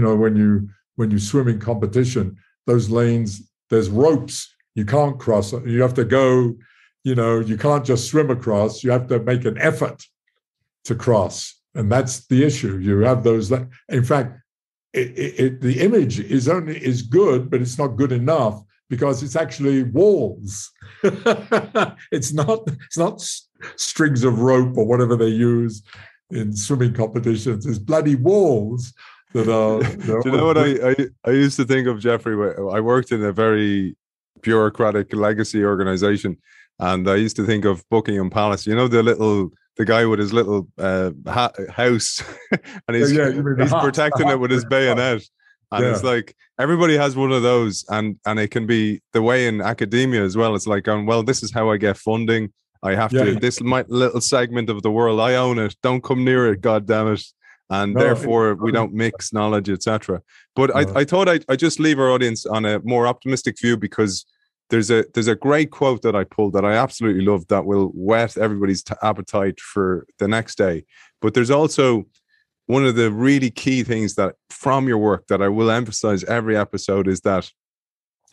when you swim in competition, those lanes, there's ropes. You can't cross it. You have to go, you can't just swim across. You have to make an effort to cross. And that's the issue. You have those. In fact, the image is good, but it's not good enough, because it's actually walls. It's not strings of rope or whatever they use. in swimming competitions is bloody walls that are. Do you know what I used to think of, Geoffrey? I worked in a very bureaucratic legacy organization, and I used to think of Buckingham Palace. You know, the guy with his little house, and he's protecting it with his bayonet. And it's like everybody has one of those, and it can be the way in academia as well. It's like, well, this is how I get funding. I have to. This is my little segment of the world. I own it. Don't come near it. God damn it. And therefore, we don't mix knowledge, etc. But I thought I'd just leave our audience on a more optimistic view, because there's a great quote that I pulled that I absolutely love that will whet everybody's appetite for the next day. But there's also one of the really key things that from your work that I will emphasize every episode is that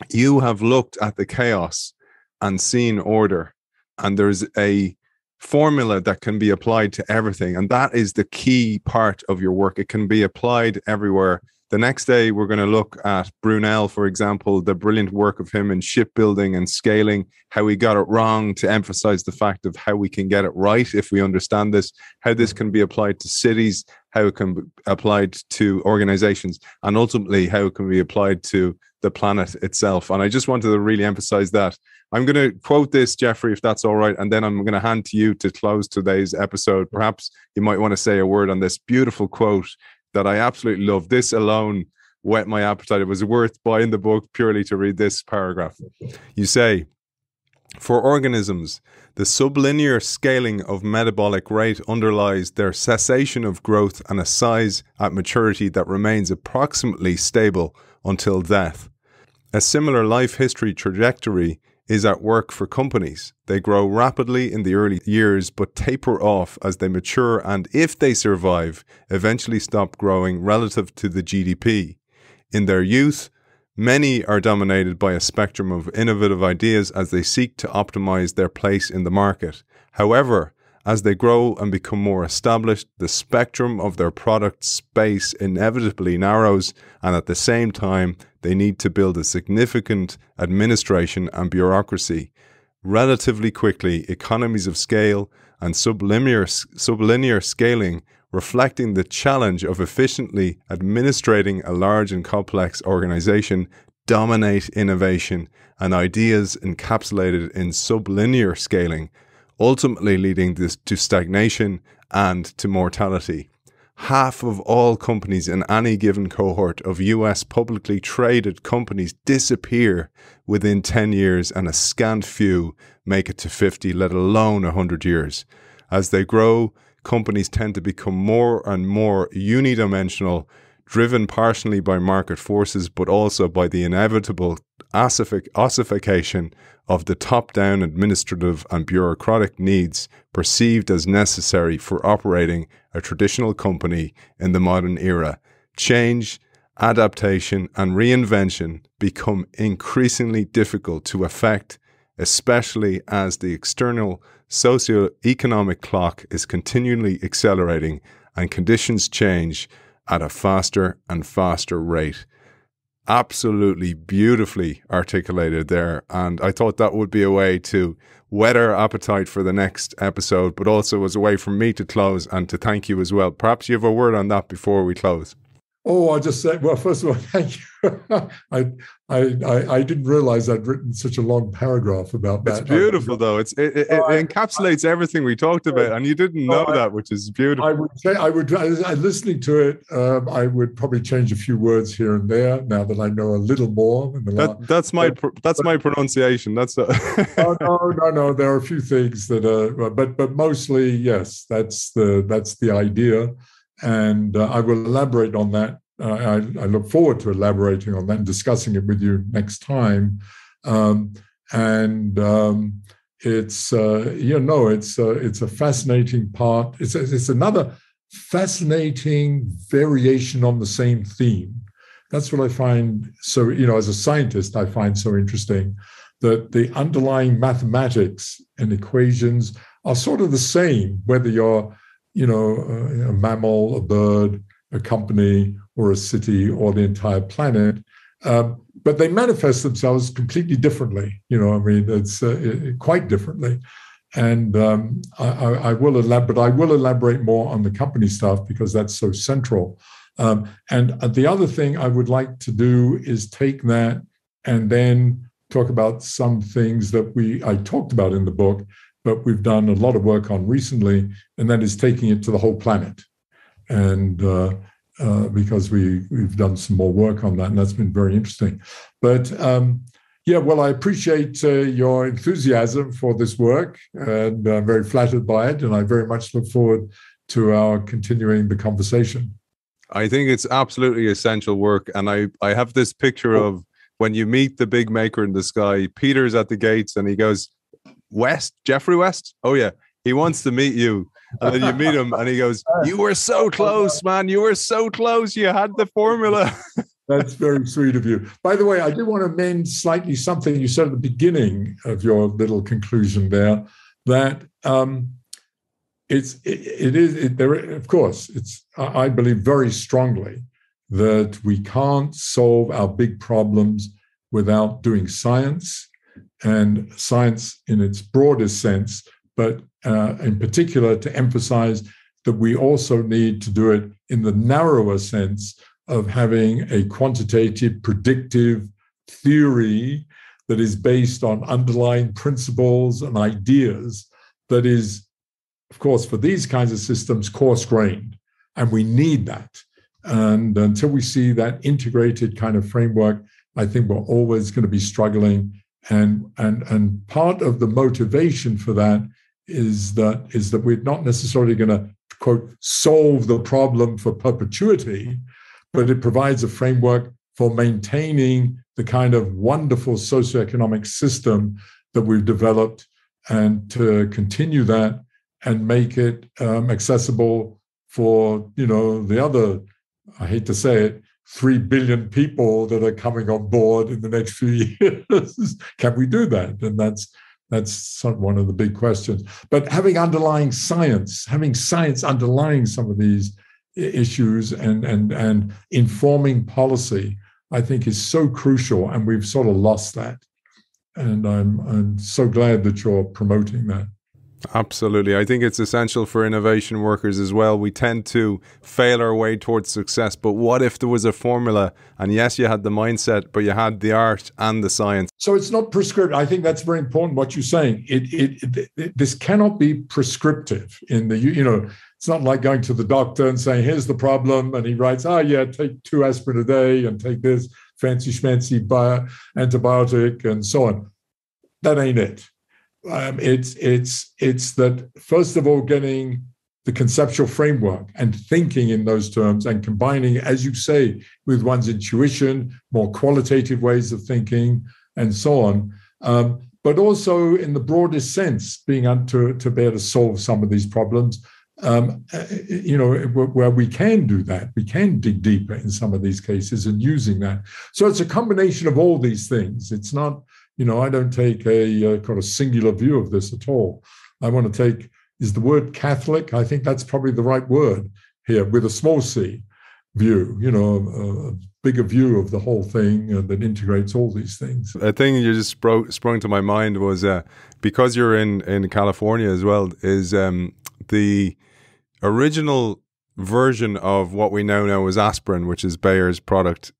you have looked at the chaos and seen order. And there's a formula that can be applied to everything. And that is the key part of your work. It can be applied everywhere. The next day, we're going to look at Brunel, for example, the brilliant work of him in shipbuilding and scaling, how he got it wrong, to emphasize the fact of how we can get it right if we understand this, how this can be applied to cities, how it can be applied to organizations, and ultimately how it can be applied to the planet itself. And I just wanted to really emphasize that. I'm going to quote this, Geoffrey, if that's all right, and then I'm going to hand to you to close today's episode. Perhaps you might want to say a word on this beautiful quote that I absolutely love. This alone whet my appetite. It was worth buying the book purely to read this paragraph. You say, for organisms, the sublinear scaling of metabolic rate underlies their cessation of growth and a size at maturity that remains approximately stable until death. A similar life history trajectory is at work for companies. They grow rapidly in the early years, but taper off as they mature, and if they survive, eventually stop growing relative to the GDP. In their youth, many are dominated by a spectrum of innovative ideas as they seek to optimize their place in the market. However, as they grow and become more established, the spectrum of their product space inevitably narrows, and at the same time, they need to build a significant administration and bureaucracy. Relatively quickly, economies of scale and sublinear scaling, reflecting the challenge of efficiently administrating a large and complex organization, dominate innovation, and ideas encapsulated in sublinear scaling, ultimately leading to stagnation and to mortality. Half of all companies in any given cohort of US publicly traded companies disappear within 10 years, and a scant few make it to 50, let alone 100 years. As they grow, companies tend to become more and more unidimensional, driven partially by market forces, but also by the inevitable ossification of the top-down administrative and bureaucratic needs perceived as necessary for operating a traditional company in the modern era. Change, adaptation, and reinvention become increasingly difficult to effect, especially as the external socio-economic clock is continually accelerating and conditions change at a faster and faster rate. Absolutely beautifully articulated there. And I thought that would be a way to whet our appetite for the next episode, but also as a way for me to close and to thank you as well. Perhaps you have a word on that before we close. Oh, I'll just say, well, first of all, thank you. I didn't realize I'd written such a long paragraph about that. It's beautiful, though. It encapsulates everything we talked about, and you didn't know that, which is beautiful. I would say, listening to it, I would probably change a few words here and there now that I know a little more. That's my pronunciation. That's no. There are a few things that are, but mostly, yes, that's the idea. And I will elaborate on that. I look forward to elaborating on that and discussing it with you next time. It's a fascinating part. It's another fascinating variation on the same theme. That's what I find so, as a scientist, I find so interesting, that the underlying mathematics and equations are sort of the same, whether you're a mammal, a bird, a company, or a city, or the entire planet. But they manifest themselves completely differently. It's quite differently. And I will elaborate more on the company stuff because that's so central. And the other thing I would like to do is take that and then talk about some things that I talked about in the book, but we've done a lot of work on recently, and that is taking it to the whole planet. And because we've done some more work on that, and that's been very interesting. But yeah, well, I appreciate your enthusiasm for this work, and I'm very flattered by it, and I very much look forward to our continuing the conversation. I think it's absolutely essential work, and I have this picture of when you meet the big maker in the sky. Peter's at the gates, and he goes, "West, Geoffrey West? Oh yeah, he wants to meet you." And then you meet him, and he goes, "You were so close, man. You were so close. You had the formula." That's very sweet of you. By the way, I did want to amend slightly something you said at the beginning of your little conclusion there, that of course, I believe very strongly that we can't solve our big problems without doing science, and science in its broadest sense, but in particular to emphasize that we also need to do it in the narrower sense of having a quantitative predictive theory that is based on underlying principles and ideas that is, of course, for these kinds of systems, coarse-grained. And we need that. And until we see that integrated kind of framework, I think we're always going to be struggling. And part of the motivation for that is that we're not necessarily going to, quote, solve the problem for perpetuity, but it provides a framework for maintaining the kind of wonderful socioeconomic system that we've developed, and to continue that and make it accessible for, the other, I hate to say it, 3 billion people that are coming on board in the next few years. Can we do that? And that's one of the big questions. But having science underlying some of these issues and informing policy, I think is so crucial, and we've sort of lost that. And I'm so glad that you're promoting that. Absolutely. I think it's essential for innovation workers as well. We tend to fail our way towards success, but what if there was a formula? And yes, you had the mindset, but you had the art and the science. So it's not prescriptive. I think that's very important what you're saying. This cannot be prescriptive in the, it's not like going to the doctor and saying, here's the problem. And he writes, take 2 aspirin a day and take this fancy schmancy antibiotic and so on. That ain't it. It's that, first of all, getting the conceptual framework and thinking in those terms and combining, as you say, with one's intuition, more qualitative ways of thinking and so on. But also in the broadest sense, being able to be able to solve some of these problems, where we can do that, we can dig deeper in some of these cases and using that. So it's a combination of all these things. It's not, I don't take a kind of singular view of this at all. I want to take, is the word Catholic? I think that's probably the right word here, with a small c view, a bigger view of the whole thing that integrates all these things. A thing you just sprung to my mind was, because you're in California as well, is the original version of what we now know as aspirin, which is Bayer's product,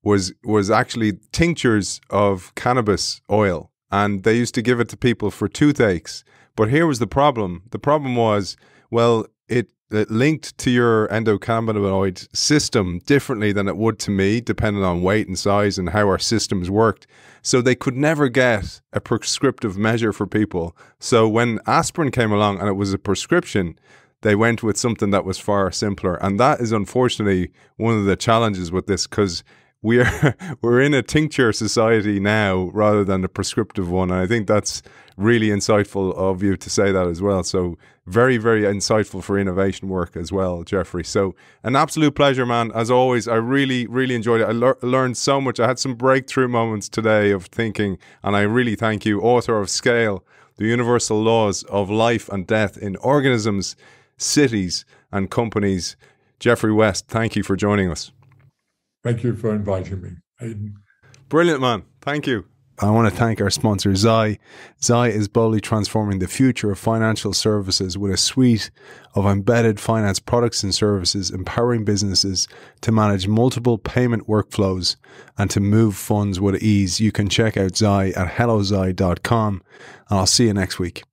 was actually tinctures of cannabis oil, and they used to give it to people for toothaches. But here was the problem. The problem was, well, it linked to your endocannabinoid system differently than it would to me, depending on weight and size and how our systems worked. So they could never get a prescriptive measure for people. So when aspirin came along and it was a prescription, they went with something that was far simpler. And that is unfortunately one of the challenges with this, because we're in a tincture society now rather than a prescriptive one. And I think that's really insightful of you to say that as well. So very, very insightful for innovation work as well, Geoffrey. So an absolute pleasure, man. As always, I really, really enjoyed it. I learned so much. I had some breakthrough moments today of thinking, and I really thank you. Author of Scale, The Universal Laws of Life and Death in Organisms, Cities and Companies. Geoffrey West, thank you for joining us. Thank you for inviting me, Aidan. Brilliant, man. Thank you. I want to thank our sponsor, Xi. Xi is boldly transforming the future of financial services with a suite of embedded finance products and services, empowering businesses to manage multiple payment workflows and to move funds with ease. You can check out Xi at helloxi.com, and I'll see you next week.